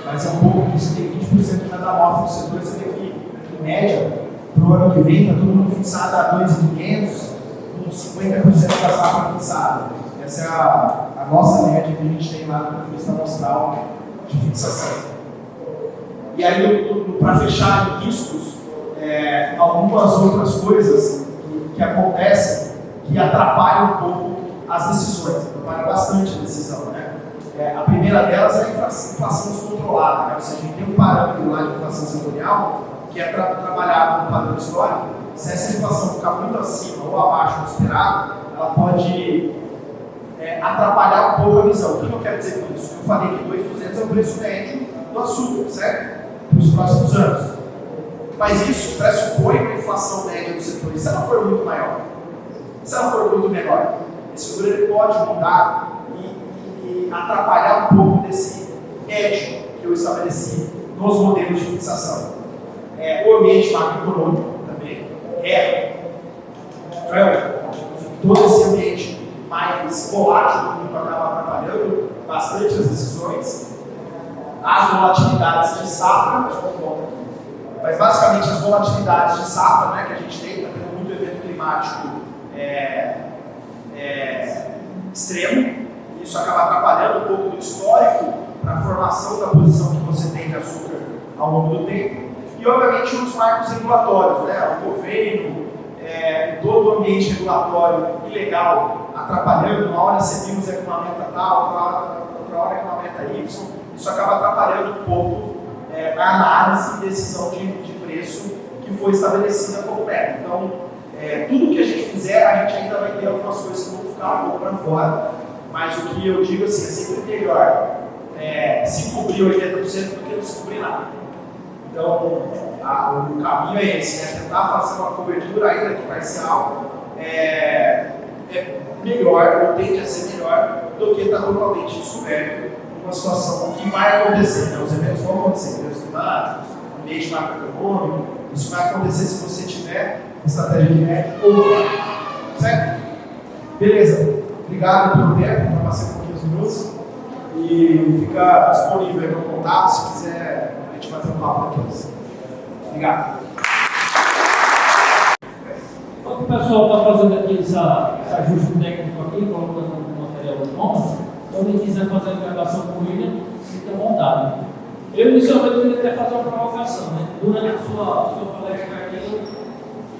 mas é um pouco que você tem 20% de metamorfose no setor, você tem que, em média, para o ano que vem, está todo mundo fixado a 2.500, com 50% da safra fixada. Essa é a nossa média que a gente tem lá no ponto de vista amostral de fixação. E aí, para fechar em riscos, algumas outras coisas que acontecem que atrapalham um pouco as decisões, atrapalham bastante a decisão, né? A primeira delas é a inflação descontrolada, né? Ou seja, a gente tem um parâmetro lá de inflação setorial que é trabalhado no padrão histórico. Se essa inflação ficar muito acima ou abaixo do esperado, ela pode atrapalhar um pouco a visão. O que eu quero dizer com isso? Eu falei que 2.200 é o preço médio do açúcar, certo? Para os próximos anos. Mas isso pressupõe uma inflação média do setor. E se ela for muito maior? Se ela for muito menor? Esse número ele pode mudar e atrapalhar um pouco desse edge que eu estabeleci nos modelos de fixação. O ambiente macroeconômico também todo esse ambiente mais volátil do mundo acaba atrapalhando bastante as decisões. As volatilidades de safra, mas basicamente as volatilidades de safra, né, que a gente tem, está tendo muito evento climático extremo, e isso acaba atrapalhando um pouco do histórico para a formação da posição que você tem de açúcar ao longo do tempo. E, obviamente, os marcos regulatórios, né? O governo, todo o ambiente regulatório ilegal atrapalhando, uma hora recebemos com uma meta tal, outra hora com uma meta Y, isso acaba atrapalhando um pouco a análise e decisão de preço que foi estabelecida como meta. Então, tudo que a gente fizer, a gente ainda vai ter algumas coisas que vão ficar um pouco para fora. Mas o que eu digo assim, é sempre melhor se cobrir 80% do que não se cobrir nada. Então, o caminho é esse, tentar fazer uma cobertura ainda que parcial melhor, ou tende a ser melhor, do que estar totalmente descoberto numa situação que vai acontecer. Né? Os eventos vão acontecer, eventos climáticos, ambiente macroeconômico, isso vai acontecer se você tiver estratégia de médio ou não. Certo? Beleza. Obrigado pelo tempo, para passar por 15 minutos. E fica disponível aí no contato, se quiser a gente bater um papo depois. Obrigado. O que o pessoal está fazendo aqui, esse ajuste técnico aqui, colocando o material de ponta, então quem quiser fazer a gravação com ele, fique à vontade. Eu inicialmente queria até fazer uma provocação, né? Durante a sua palestra aqui,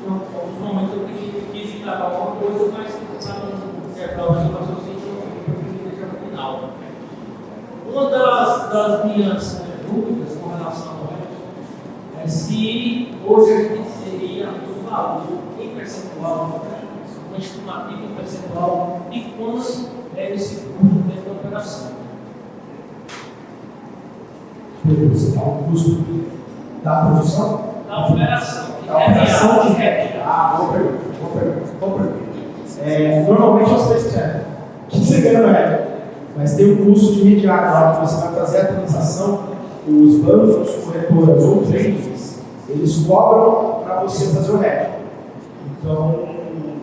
em alguns momentos eu quis gravar alguma coisa, mas para não quebrar o seu raciocínio, eu prefiro deixar no final. Uma das minhas dúvidas com relação ao é se hoje a gente teria os valores em percentual, uma estimativa em percentual de quanto é esse custo dentro da operação. Você fala o custo da produção? Da operação. Da operação de hedge. Boa pergunta. Normalmente é os 3% que você ganha no hedge. Mas tem um custo de imediato. Na hora que você vai fazer a atualização, os bancos, corretoras ou traders, eles cobram para você fazer o hedge. Então,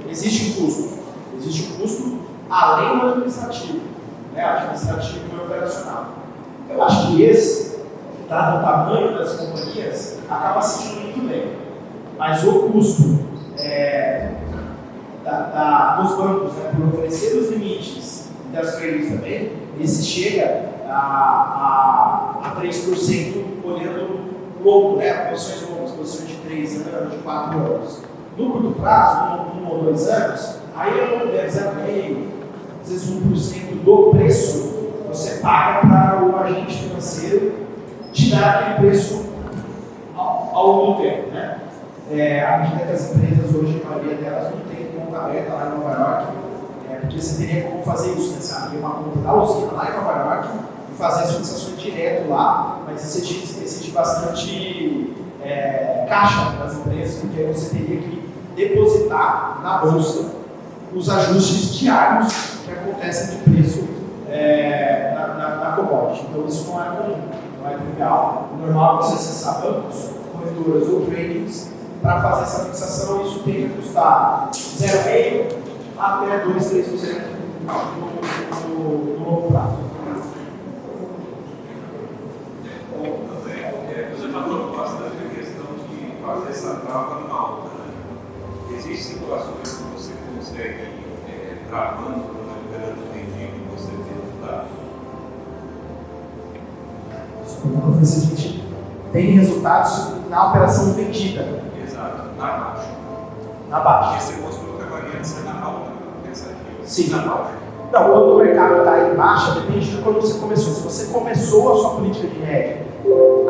existe um custo. Existe um custo além do administrativo. Né? Administrativo e operacional. Eu acho que esse, dado o tamanho das companhias, acaba se diminuindo bem. Mas o custo dos bancos, né, por oferecer os limites das traders também, esse chega a 3% olhando longo, né? Posições longas, posições de 3 anos, de 4 anos. No curto prazo, 1 ou 2 anos, aí é 0,5%, às vezes 1% do preço você paga para o agente financeiro te dar aquele preço ao longo do tempo, né? À medida que as empresas hoje, a maioria delas, não tem conta aberta lá em Nova York, porque você teria como fazer isso, né? Você abrir uma conta da usina lá em Nova York e fazer as fixações direto lá, mas isso exige bastante caixa das empresas, porque você teria que depositar na bolsa os ajustes diários que acontecem de preço na commodity. Então isso não é comum, não é trivial. O normal é você acessar bancos, corretoras ou tradings para fazer essa fixação, e isso tem que custar 0,5% até 2%, 3% no longo prazo. Você falou bastante a questão de fazer essa trava numa alta. Né? Existem situações que você consegue, travando, liberando o vendido, e você tem resultado? Desculpa, a gente tem resultados na operação vendida. Exato, na baixa. Na baixa. Porque você mostrou que a variância é na alta, pensa aqui. Sim. Na baixa. Não, quando o mercado está em baixa, depende de quando você começou. Se você começou a sua política de hedge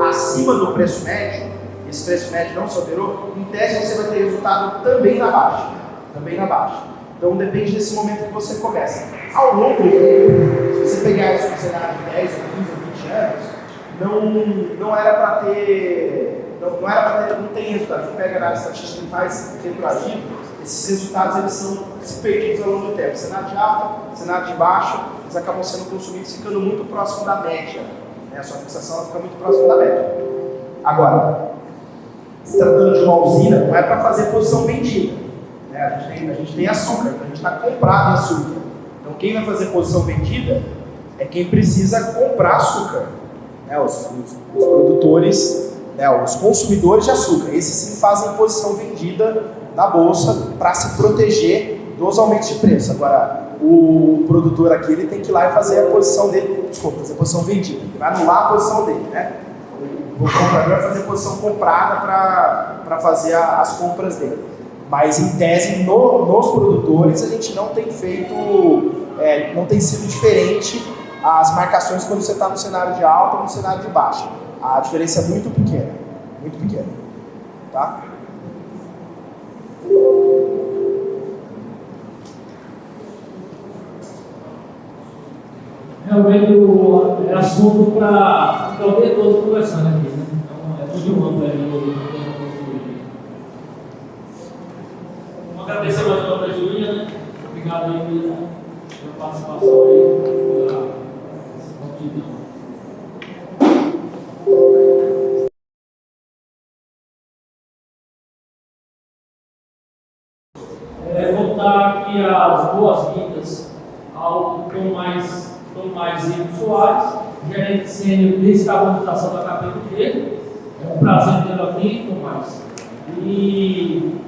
acima do preço médio, esse preço médio não se alterou, em tese você vai ter resultado também na baixa. Também na baixa. Então depende desse momento que você começa. Ao longo do tempo, se você pegar isso no cenário de 10, 15 ou 20 anos, não era para ter. Não tem resultado. Você pega a estatística e faz retroativo, esses resultados eles são perdidos ao longo do tempo. Cenário de alta, cenário de baixa, eles acabam sendo consumidos ficando muito próximo da média. Né? A sua fixação ela fica muito próxima da média. Agora, se tratando de uma usina, não é para fazer posição vendida. Né? A gente tem açúcar, então a gente está comprado em açúcar. Então quem vai fazer posição vendida é quem precisa comprar açúcar. Né? Os produtores, né? Os consumidores de açúcar. Esses sim fazem posição vendida na bolsa para se proteger dos aumentos de preço. Agora, o produtor aqui ele tem que ir lá e fazer a posição dele, fazer a posição vendida, ele vai anular a posição dele, né? O comprador vai fazer a posição comprada para fazer as compras dele. Mas em tese, nos produtores, a gente não tem feito, não tem sido diferente as marcações quando você está no cenário de alta ou no cenário de baixa. A diferença é muito pequena, tá? Realmente é assunto para o dia todo conversando aqui, né? Então é tudo amplo aí. Vamos agradecer mais uma vez o William, né? Obrigado aí pela participação aí, pela contribuição. Vou dar aqui as boas-vindas ao Tom mais Ivo Soares, gerente sênior de descarbonização da KPMG. É um prazer tê-lo aqui, Tomás. E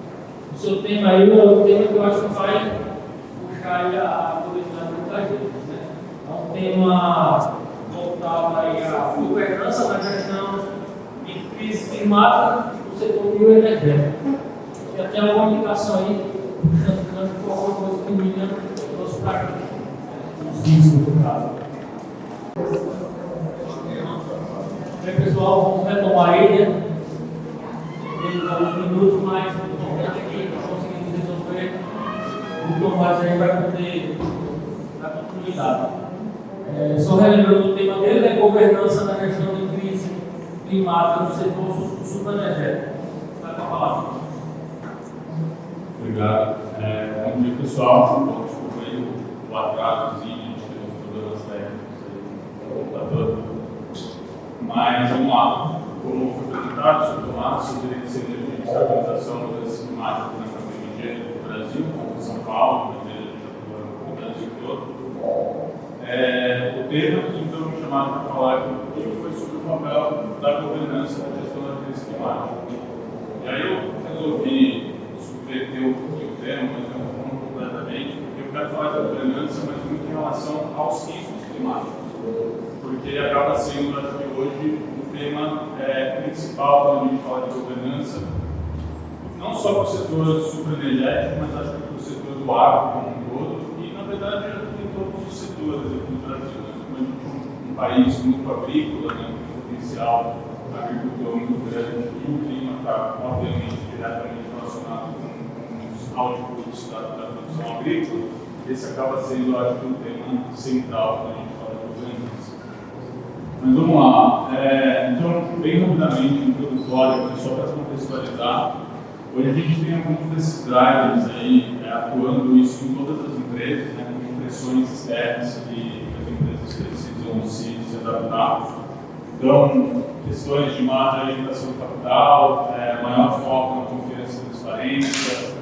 o seu tema aí é um tema que eu acho que vai puxar aí a curiosidade de muita gente. Né? É um tema voltado aí à governança da gestão de crise climática do setor bioenergético. Já tem alguma indicação aí, puxando por alguma coisa que o William trouxe para cá. Os riscos do caso. Bem, pessoal, vamos retomar aí, né? Temos alguns minutos, mas o importante é que nós conseguimos resolver. O Tomás aí vai poder dar continuidade. Só relembrando o tema dele, é governança da gestão de crise climática no setor subenergético. Vai para a palavra. Obrigado. Bom dia, pessoal. Bom, desculpa aí o atrasozinho, a gente teve uns problemas técnicos aí no computador. Mas vamos lá. Como foi apresentado, sou Tomás, sou gerente sênior de descarbonização e mudanças climáticas na KPMG do Brasil, em São Paulo, uma empresa que está trabalhando com o Brasil todo. O tema que então me chamaram para falar aqui foi sobre o papel da governança na gestão da crise climática. E aí eu resolvi subverter um pouquinho o tema, mas não como completamente, porque eu quero falar da governança, mas muito em relação aos riscos climáticos. Porque acaba sendo, acho que hoje, o tema principal quando a gente fala de governança, não só para o setor superenergético, mas acho que para o setor do agro como um todo, e na verdade em todos os setores aqui no Brasil. Como a gente é um país muito agrícola, né, com potencial agricultor muito grande, e o clima está, obviamente, diretamente relacionado com os outputs da produção agrícola, esse acaba sendo, acho que, um tema central quando a gente fala de governança. Mas vamos lá. Então, bem rapidamente, introdutório, só para contextualizar, hoje a gente tem alguns desses drivers aí atuando isso em todas as empresas, né, com pressões externas que as empresas precisam se adaptar. Então, questões de maior agitação do capital, maior foco na confiança e transparência,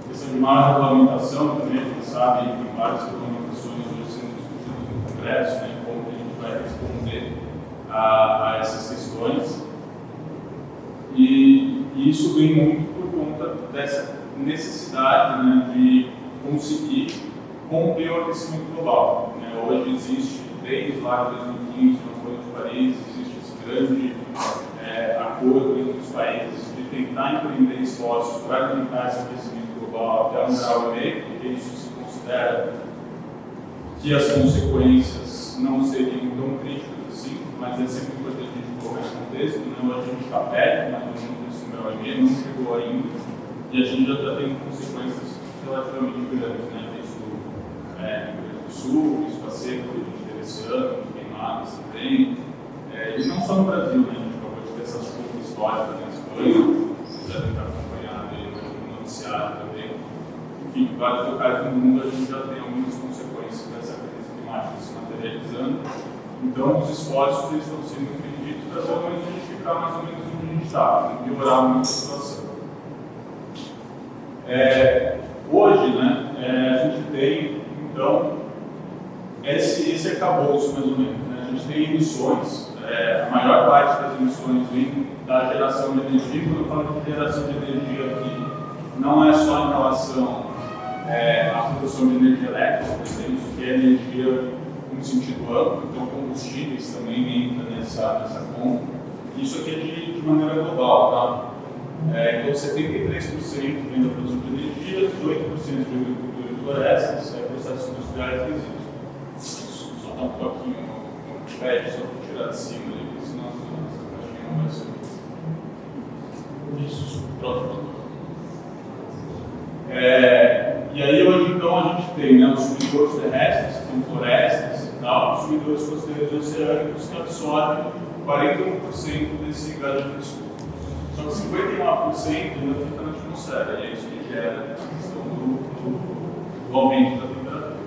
questão de maior regulamentação também, a gente sabe que tem várias regulamentações hoje sendo discutidas no Congresso, né, como a gente vai responder a essas questões. E isso vem muito por conta dessa necessidade, né, de conseguir conter o aquecimento global. Né? Hoje existe, desde lá de 2015, no Acordo de Paris, existe esse grande acordo entre os países de tentar empreender esforços para limitar esse aquecimento global até 1,5 grau, porque isso se considera que as consequências não seriam tão críticas assim, mas é sempre importante a gente colocar esse contexto, né? Hoje a gente está perto, mas a gente desse 1,5 grau, não chegou ainda, e a gente já está tendo consequências relativamente grandes, né? Isso no Rio Grande do Sul, isso a seca que a gente teve esse ano, queimadas também, e não só no Brasil, né? A gente acabou de ter essas chuvas históricas na Espanha, vocês devem estar acompanhando aí no noticiário também. Enfim, em vários locais do mundo a gente já tem algumas consequências dessa crise climática se materializando. Então, os esforços eles estão sendo empreendidos para pelo menos a gente ficar mais ou menos onde a gente está, não piorar muito a situação. Hoje, né, a gente tem, então, esse arcabouço, mais ou menos. Né? A gente tem emissões, a maior parte das emissões vem da geração de energia. Quando eu falo de geração de energia aqui, não é só em relação à produção de energia elétrica, por exemplo, que é energia no sentido amplo, então combustíveis também entra nessa conta. Isso aqui é de maneira global, tá? Então 73% vem da produção de energia, 18% de agricultura e florestas, processos industriais e resíduos. Isso só está um pouquinho no pé, só para tirar de cima ali, porque senão essa caixinha não vai subir. Isso, pronto. E aí hoje então a gente tem, né, os subidores terrestres, que são florestas e tal, os subidores costeiros e oceânicos que absorvem 41% desse gás de efeito. Só que 51% ainda fica na atmosfera, e é isso que gera a questão do aumento da temperatura.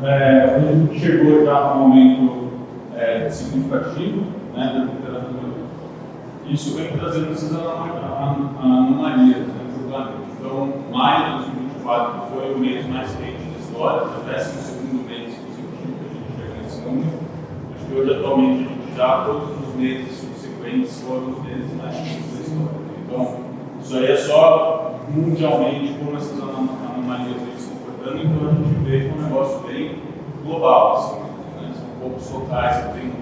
A gente chegou já a um aumento significativo, né, da temperatura. Isso vem trazendo essas anomalias, né, para o planeta. Então, maio de 2024 foi o mês mais quente da história, foi o 12º mês consecutivo que a gente chega nesse número. Acho que hoje, atualmente, a gente já todos os meses subsequentes foram os meses mais quentes da história. Então, isso aí é só mundialmente como essas anomalias vêm se comportando, então a gente vê que é um negócio bem global, assim, né? São poucos locais que tem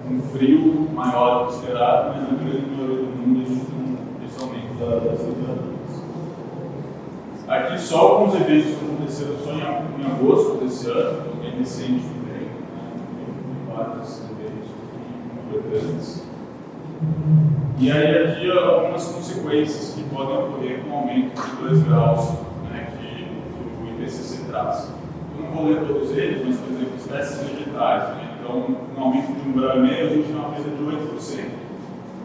um frio maior do que esperado, mas na grande maioria do mundo a gente tem esse aumento das temperaturas. Aqui só alguns eventos que aconteceram só em agosto desse ano, então bem recente também, né? Tem vários eventos importantes. E aí aqui algumas consequências que podem ocorrer com o aumento de 2 graus, né, que o IPCC traz. Eu não vou ler todos eles, mas, por exemplo, espécies vegetais, né? Então, um aumento de 1,5 grau, a gente tem uma perda de 8%.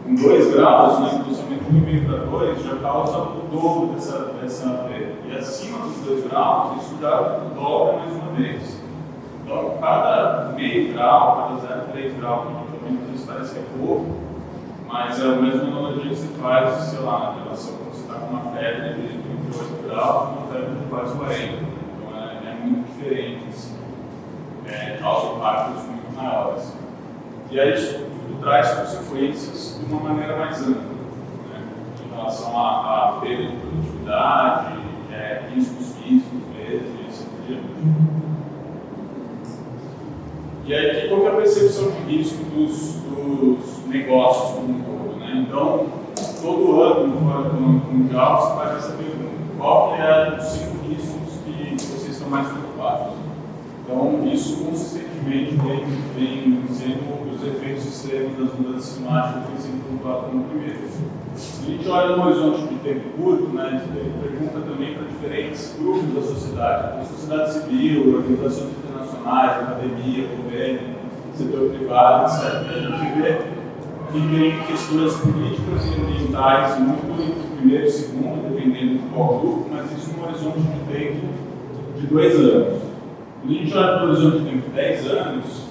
Com 2 graus, né, então, somente 1,5 para 2 já causa o dobro dessa perda. E acima dos 2 graus, isso já dobra mais uma vez. Então, cada meio grau, cada 0,3 grau, que a gente parece que é pouco, mas é a mesma analogia que se faz, sei lá, na relação quando você está com uma febre de 38 graus e uma febre de quase 40. Então, é muito diferente, assim. Causa impactos muito maiores. E aí isso tudo traz consequências de uma maneira mais ampla, né? Em relação à perda de produtividade, riscos físicos mesmo, e assim por diante. E aí qual que é a percepção de risco dos negócios como um todo, né? Então, todo ano no Fórum Econômico Mundial se faz essa pergunta: qual que é os 5 riscos que vocês estão mais preocupados? Então, isso consistentemente vem sendo os efeitos extremos das mudanças climáticas que têm sido preocupados como primeiro. Se a gente olha no horizonte de tempo curto, né, a gente pergunta também para diferentes grupos da sociedade, como sociedade civil, organizações internacionais, academia, governo, setor privado, etc. A gente vê que tem questões políticas e ambientais muito entre o primeiro e o segundo, dependendo de qual grupo, mas isso no horizonte de tempo de 2 anos. Quando a gente olha para o horizonte de tempo de 10 anos,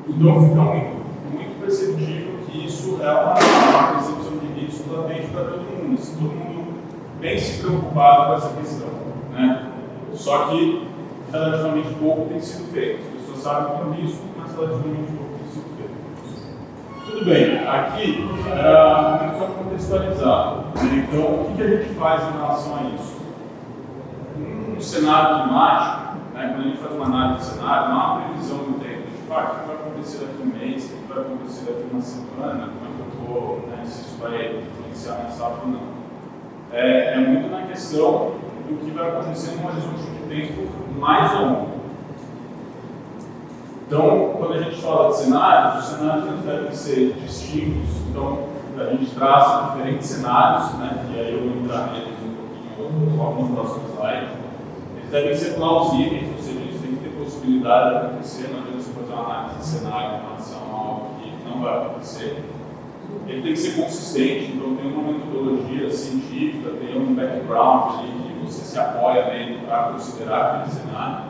então fica muito perceptível que isso é uma percepção de risco latente para todo mundo. Se todo mundo bem se preocupado com essa questão, né? Só que relativamente pouco tem sido feito. As pessoas sabem do risco, mas relativamente pouco tem sido feito. Tudo bem, aqui para contextualizar. Então, o que a gente faz em relação a isso? No cenário climático, né, quando a gente faz uma análise de cenário, não há uma previsão no tempo. Tipo, o que vai acontecer daqui a um mês, o que vai acontecer daqui a uma semana, como é que eu vou, né, se isso vai influenciar na safra ou não. É muito na questão do que vai acontecer num horizonte de tempo mais longo. Então, quando a gente fala de cenários, os cenários eles devem ser distintos. Então, a gente traça diferentes cenários, né, e aí eu vou entrar neles um pouquinho alguns próximos slides. Eles devem ser plausíveis, ou seja, eles têm que ter possibilidade de acontecer, não adianta você fazer uma análise de cenário em relação a algo que não vai acontecer. Ele tem que ser consistente, então tem uma metodologia científica, tem um background ali que você se apoia nele para considerar aquele cenário.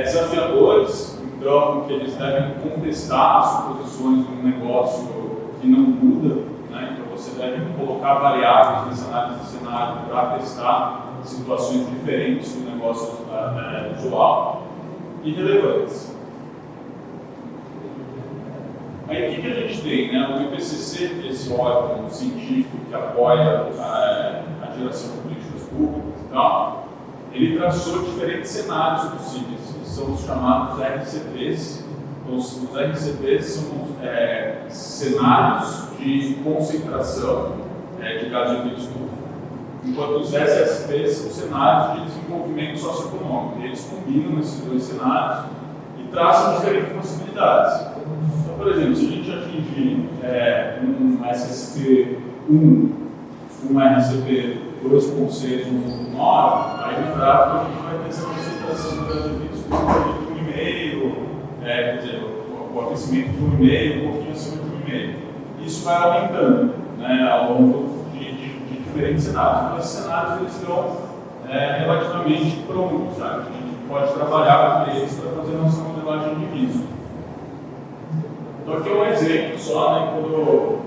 Desafiadores, então, que eles devem contestar as suposições de um negócio que não muda, né? Então você deve colocar variáveis nessa análise de cenário para testar situações diferentes do negócio usual e relevantes. Aí o que a gente tem? Né? O IPCC, esse órgão científico que apoia a geração de políticas públicas e tal, ele traçou diferentes cenários possíveis, que são os chamados RCPs. Então, os RCPs são cenários de concentração de gás de efeito estufa, enquanto os SSPs são cenários de desenvolvimento socioeconômico. E eles combinam esses dois cenários e traçam diferentes possibilidades. Então, por exemplo, se a gente atingir um SSP 1, um RCP 2.6, um 9, aí no gráfico a gente vai ter essa concentração do gás de efeito estufa de 1,5, quer dizer, o aquecimento de 1,5, um pouquinho acima de 1,5. Isso vai aumentando, né, ao longo de diferentes cenários. Então, esses cenários eles estão relativamente prontos, sabe? A gente pode trabalhar com eles para fazer nossa modelagem de risco. Então, aqui é um exemplo só, né?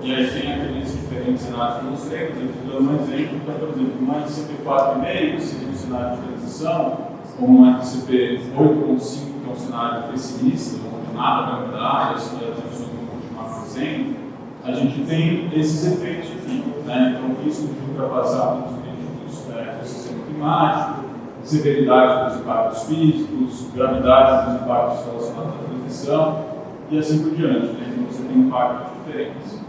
E aí tem aqueles diferentes cenários que eu mostrei, mas eu estou dando um exemplo. Então, por exemplo, uma RCP 4,5 seria um cenário de transição, ou uma RCP 8,5, que é um cenário pessimista, onde nada vai mudar, e as transições vão continuar crescendo. A gente tem esses efeitos aqui, né? Então, risco de ultrapassar os críticos do sistema climático, severidade dos impactos físicos, gravidade dos impactos relacionados à transição, e assim por diante, né? Então você tem impactos diferentes.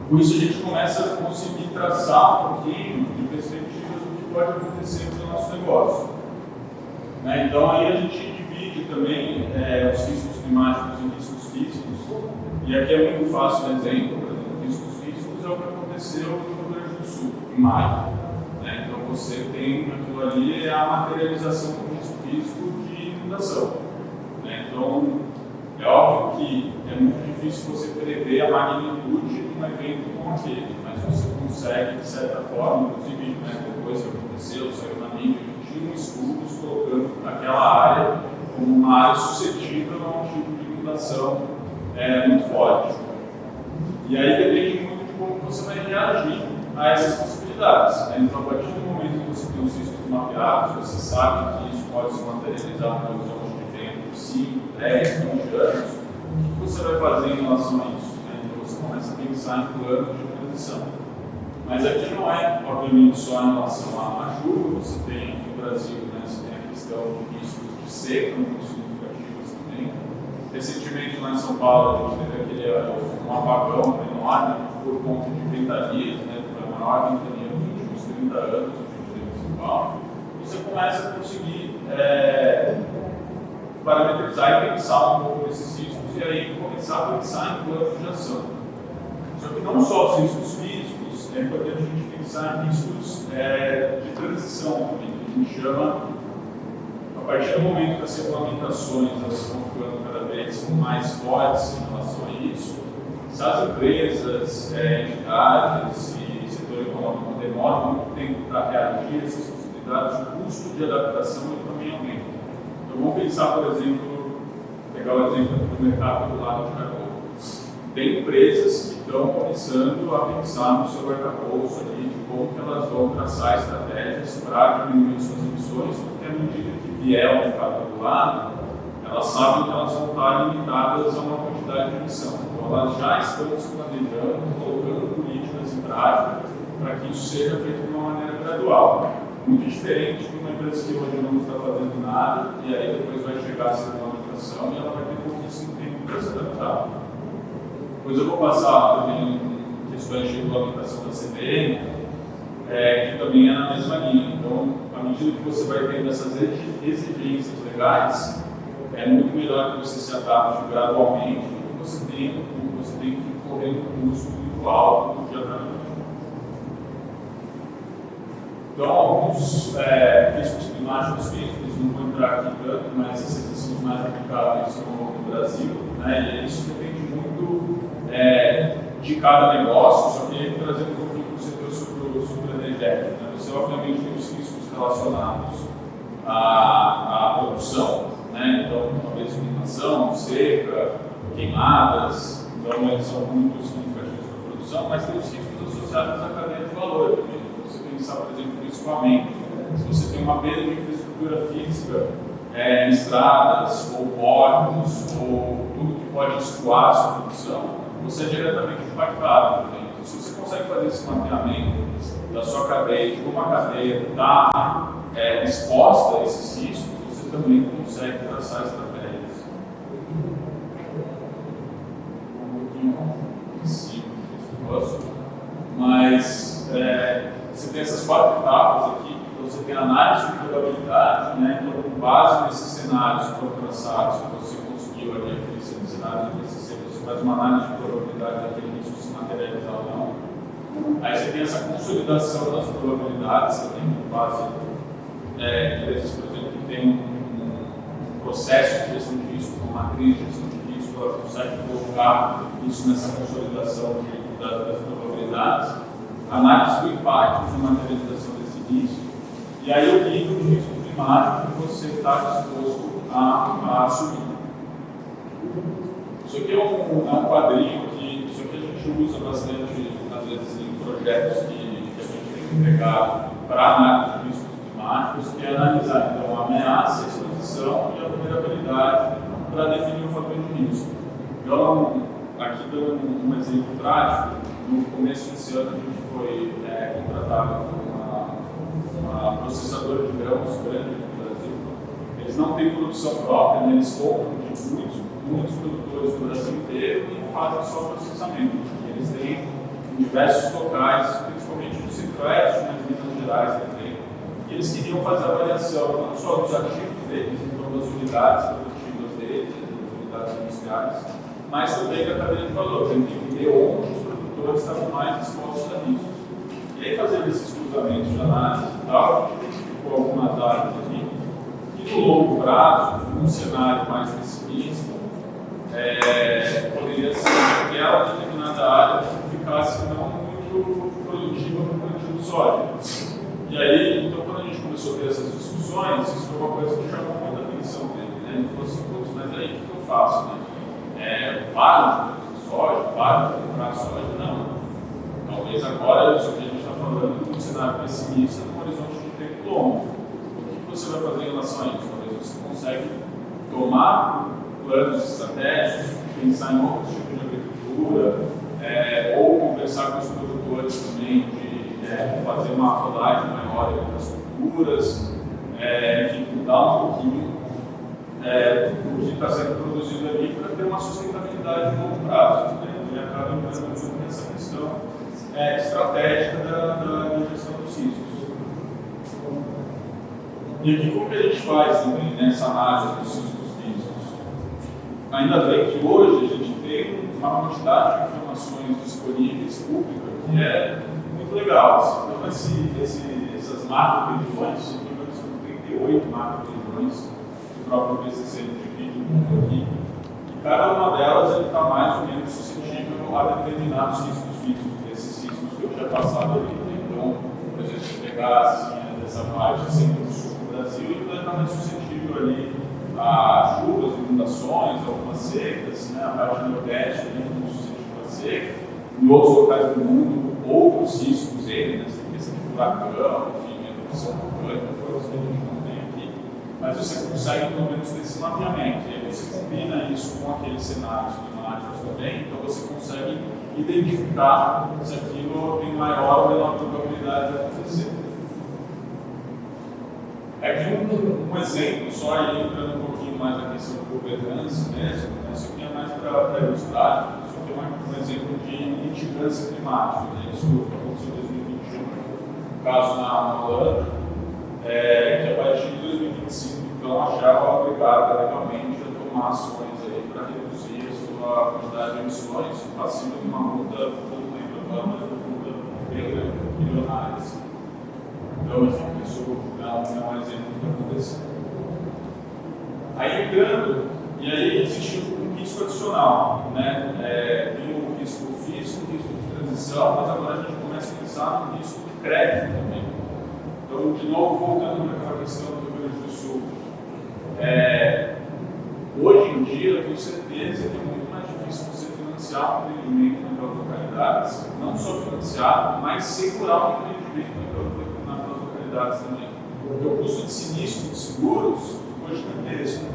Com isso a gente começa a conseguir traçar um pouquinho de perspectivas do que pode acontecer no nosso negócio. Né? Então aí a gente divide também os riscos climáticos em riscos físicos, e aqui é muito fácil um exemplo. Por exemplo, riscos físicos é o que aconteceu no Rio Grande do Sul, em maio. Né? Então você tem aquilo ali, a materialização do risco físico de inundação. Né? Então é óbvio que é muito difícil você prever a magnitude de um evento como aquele, mas você consegue, de certa forma, inclusive, né, depois que aconteceu, saiu na mídia, tinham estudos colocando aquela área como uma área suscetível a um tipo de inundação muito forte. E aí depende muito de como você vai reagir a essas possibilidades. Né? Então, a partir do momento que você tem os riscos mapeados, você sabe que isso pode se materializar no horizonte de tempo 5, 10, 20 anos, o que você vai fazer em relação a isso? Né? Então você começa a pensar em planos de transição. Mas aqui não é, obviamente, só em relação à chuva, você tem aqui no Brasil, né, você tem a questão de riscos de seca, muito significativos também. Recentemente, lá em São Paulo, a gente teve um apagão enorme por conta de ventanias, né? Foi a maior ventania dos últimos 30 anos que a gente teve em São Paulo. Você começa a conseguir parametrizar e pensar um pouco nesses riscos e aí começar a pensar em planos de ação. Só que não só os riscos físicos, é importante a gente pensar em riscos de transição também, que a gente chama, a partir do momento que as regulamentações estão ficando cada vez mais fortes em relação a isso, se as empresas, entidades e setor econômico demoram muito tempo para reagir a essas possibilidades, o custo de adaptação ele também aumenta. Então vamos pensar, por exemplo, pegar o exemplo do mercado do lado de carbono. Tem empresas que estão começando a pensar no seu arcabouço ali, de como que elas vão traçar estratégias para diminuir suas emissões, porque à medida que vier ao mercado regulado, elas sabem que elas vão estar limitadas a uma quantidade de emissão. Então, elas já estão se planejando, colocando políticas em prática para que isso seja feito de uma maneira gradual. Muito diferente de uma empresa que hoje não está fazendo nada, e aí depois vai chegar a regulamentação e ela vai ter pouquíssimo tempo para se adaptar. Depois eu vou passar também questões de regulamentação da CVM, que também é na mesma linha. Então, à medida que você vai tendo essas exigências legais, é muito melhor que você se adapte gradualmente do que você tem que correr um custo muito alto do dia para noite. Então, alguns riscos climáticos físicos, não vou entrar aqui tanto, mas esses são os mais aplicáveis no Brasil, né? E isso depende muito de cada negócio, só que trazendo um pouquinho para o setor superenergético. Né? Você, obviamente, tem os riscos relacionados à produção, né? Então, talvez inundação, seca, queimadas, então eles são muito significativos para a produção, mas tem os riscos associados à cadeia de valor também. Você pensar, por exemplo, no escoamento. Se você tem uma perda de infraestrutura física, em estradas, ou portos, ou tudo que pode escoar a sua produção, você é diretamente impactado. Então, se você consegue fazer esse mapeamento da sua cadeia, de como a cadeia está exposta a esses riscos, você também consegue traçar estratégias. Um pouquinho em cima desse negócio, mas você tem essas 4 etapas aqui. Então, você tem a análise de probabilidade, né? Então, com base nesses cenários que foram traçados, que você conseguiu ali aquele cenário de PCC, você faz uma análise de probabilidade daquele risco se materializar ou não. Aí você tem essa consolidação das probabilidades também, com base empresas, por exemplo, que tem um processo de gestão de risco, uma matriz de gestão de risco, ela consegue colocar isso nessa consolidação das probabilidades, análise do impacto de materialização desse risco, e aí o nível de risco climático que você está disposto a assumir. Isso aqui é um quadrinho que isso aqui a gente usa bastante, às vezes, em projetos que a gente tem entregado para análise de riscos climáticos, que é analisar então a ameaça, a exposição e a vulnerabilidade para definir o fator de risco. Então, aqui dando um exemplo prático, no começo desse ano a gente foi contratado por uma processadora de grãos grande no Brasil. Eles não têm produção própria, né? Eles compram de muitos produtores do Brasil inteiro e fazem só processamento. E eles têm em diversos locais, principalmente no Centro-Oeste, nas Minas Gerais também. E eles queriam fazer a avaliação não só dos ativos deles, então das unidades produtivas deles, das unidades industriais, mas também da cadeia de valor, para entender onde os produtores estavam mais expostos a riscos. E aí, fazendo esses cruzamentos de análise e tal, a gente identificou algumas áreas aqui, que no longo prazo, num cenário mais pessimista, poderia ser que aquela determinada área ficasse não muito produtiva para o plantio de soja. E aí, então, quando a gente começou a ter essas discussões, isso foi uma coisa que chamou muita atenção dele, né? Ele falou assim, putz, mas aí o que eu faço, né? Paro de soja, paro de comprar soja? Não. Talvez agora, isso que a gente está falando, num cenário pessimista, num horizonte de tempo longo. O que você vai fazer em relação a isso? Talvez você consegue tomar planos estratégicos, pensar em outros tipos de agricultura, ou conversar com os produtores também de fazer uma rodagem maior das culturas, enfim, mudar um pouquinho o que está sendo produzido ali para ter uma sustentabilidade de longo prazo. Né? Ele acaba entrando muito nessa questão estratégica da gestão dos riscos. E aqui, como que a gente faz também nessa análise dos riscos físicos? Ainda bem que hoje a gente tem uma quantidade de informações disponíveis públicas que é muito legal. Então, essas macro-previsões, são 38 macro-previsões que o próprio PCC divide aqui, e cada uma delas está mais ou menos suscetível a determinados riscos físicos, esses riscos que eu tinha passado ali. Então, por exemplo, se pegar assim, essa parte sempre do sul do Brasil, ele está mais suscetível ali a chuvas, inundações, algumas secas, né? A parte do Nordeste é muito suscetível a seca, em outros locais do mundo, outros riscos, né? Tem questão de furacão, enfim, erupção vulcânica, coisas que a gente não tem aqui, mas você consegue pelo menos ter esse mapeamento, e aí você combina isso com aqueles cenários climáticos também, então você consegue identificar se aquilo tem maior ou menor probabilidade de acontecer. Aqui um exemplo, só aí entrando um pouquinho mais na questão de governança mesmo, isso aqui é mais para ilustrar, isso aqui é um exemplo de litigância climática, né? Isso aconteceu em 2021, no caso na Holanda, que a partir de 2025, então, a Shell é obrigada legalmente a tomar ações para reduzir a sua quantidade de emissões, passiva de uma multa, não lembro agora, mas uma multa bilionária. Então, enfim, isso é um exemplo do que aconteceu. Aí entrando, e aí existe um risco adicional, né? Tem o risco físico, o risco de transição, mas agora a gente começa a pensar no risco de crédito também. Então, de novo, voltando para aquela questão do Rio Grande do Sul, hoje em dia eu tenho certeza que é muito mais difícil você financiar um empreendimento naquelas localidades, não só financiar, mas segurar um empreendimento naquelas localidades também. Porque o custo de sinistro dos seguros ficou gigantesco.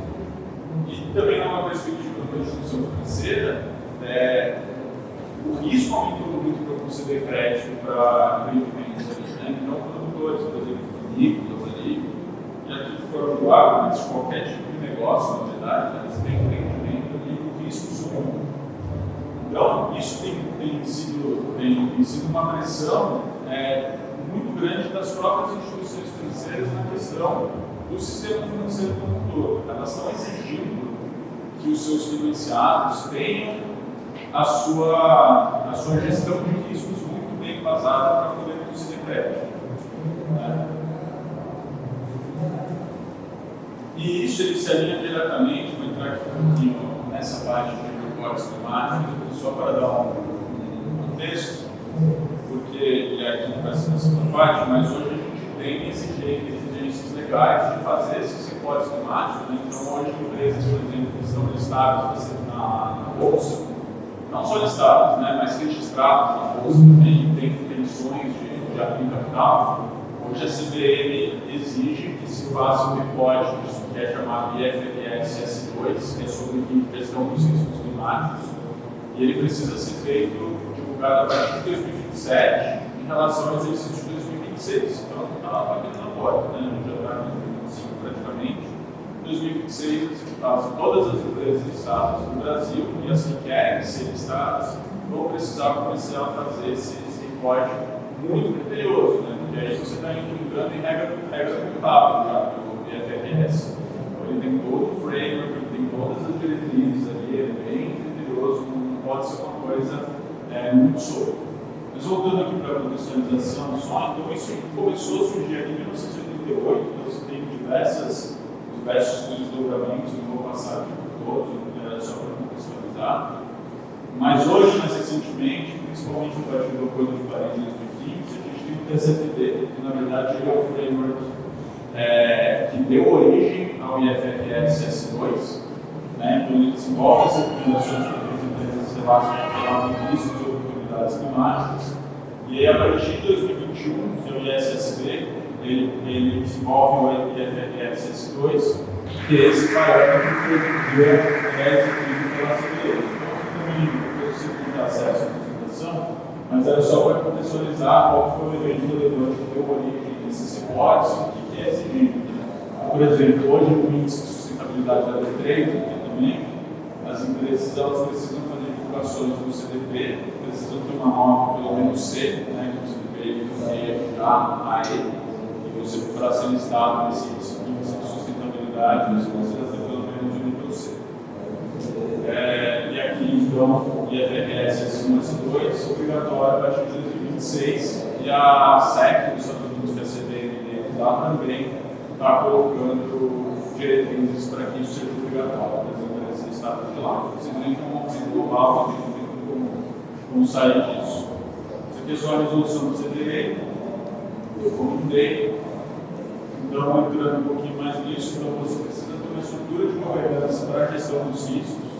E também numa perspectiva da instituição financeira, o risco aumentou muito para conceder crédito para empreendimentos ali, né? Então, produtores, por exemplo, vinícolas ali, e aqui fora do agro, mas qualquer tipo de negócio, na verdade, eles têm empreendimento ali, o risco subiu. Então, isso tem sido uma pressão muito grande das próprias instituições financeiras na questão do sistema financeiro como um todo. Elas estão exigindo que os seus financiados tenham a sua gestão de riscos muito bem embasada para poder conceder crédito. Né? E isso ele se alinha diretamente, vou entrar aqui um pouquinho nessa parte de reportes climáticos, só para dar um contexto, porque ele aqui não vai ser nessa parte, mas hoje a gente tem exigências legais de fazer esses reportes climáticos, né? Então hoje empresas, por exemplo, que estão listadas na Bolsa, não só listadas, né, mas registradas na Bolsa também, tem emissões de ativo capital, hoje a CVM exige que se faça um reporte que é chamado IFRS S2, que é sobre gestão dos riscos climáticos, e ele precisa ser feito, divulgado a partir de 2027 em relação ao exercício de 2026. Então, está lá batendo na porta, né? A gente já está em 2025 praticamente. Em 2026, todas as empresas listadas no Brasil e as que querem ser listadas vão precisar começar a fazer esse reporte muito criterioso, né? Porque aí você está entrando em regra contábil já pelo IFRS. Então, ele tem todo o framework, ele tem todas as diretrizes ali, é bem criterioso, não pode ser uma coisa muito solta. Mas voltando aqui para a contextualização só, então isso começou a surgir aqui em 1988, então você tem diversos desdobramentos, não vou passar aqui por todos, só para contextualizar. Mas hoje, mais recentemente, principalmente a partir do Acordo de Paris de 2015, a gente tem o TCFD, que na verdade é o framework que deu origem ao IFRS S2, né? Então ele desenvolve essas recomendações para as empresas relacionadas a riscos e oportunidades climáticas, e aí a partir de 2021, que é o ISSB, ele desenvolve o IFRS S2, que é esse parâmetro que hoje em dia é exigido pela CVM. Então, também você tem acesso à apresentação, mas era só para contextualizar qual foi o evento relevante que deu origem a esses reportes e o que é exigido. Por exemplo, hoje o índice de sustentabilidade da B3, aqui também, as empresas elas precisam fazer divulgações do CDP, precisam ter uma nota pelo menos C, né, que o CDP já a E. Para ser listado nesse índice de sustentabilidade, você precisa ter pelo menos o nível C. E aqui, então, o IFRS S1 obrigatório a partir de 2026, e a SEC, dos Estados Unidos, que é a CVM lá também, está colocando diretrizes para que isso seja obrigatório para as empresas listadas de lá. Simplesmente um movimento global, não tem como sair disso. Isso aqui é só a resolução do CVM, eu comentei. Então, entrando um pouquinho mais nisso, então você precisa ter uma estrutura de governança para a gestão dos riscos,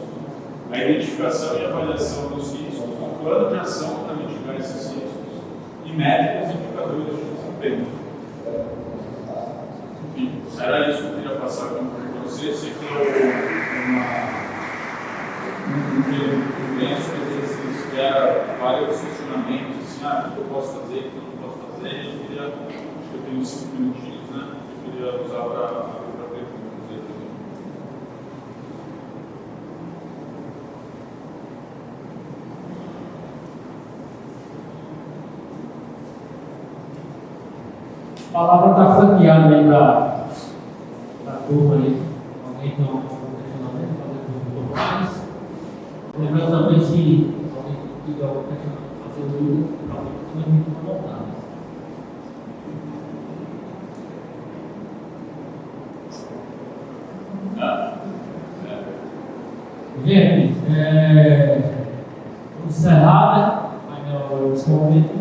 a identificação e avaliação dos riscos, um plano de ação para mitigar esses riscos e métricas e indicadores de tempo. Enfim, era isso que eu queria passar para você. Sei que um lenço que às vezes gera vários questionamentos, assim, o que eu posso fazer, o que eu não posso fazer. Acho que eu tenho 5 minutinhos, né? Eu queria usar para perguntas aí também. A palavra está franqueada aí para a turma aí. Alguém tem algum questionamento? Fazer mais? Lembrando também se alguém tiver algum questionamento, fazer dúvida, para alguém que não fica voltado. Gente, vamos encerrar, né? Esse momento,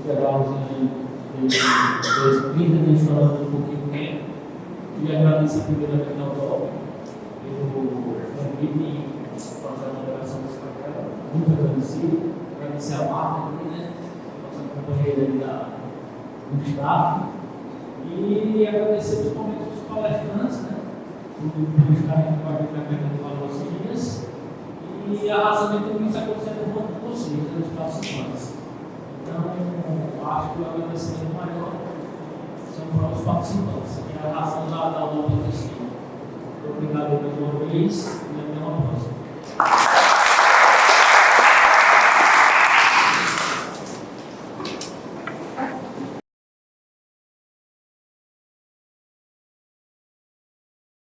intervalozinho de 30, deixa falando um pouquinho tempo. Queria agradecer primeiramente ao Dó pelo convite em fazer a moderação desse papel. Muito agradecido. Agradecer a Marta aqui, né? Nossa companheira do staff. E agradecer principalmente os palestrantes, né? Por estarem com a gente pegando valorzinhas. E a razão de tudo isso acontecendo com vocês nos próximos anos. Então, acho que o agradecimento maior são para os participantes, que é a razão da nova destino. Obrigado mais uma vez.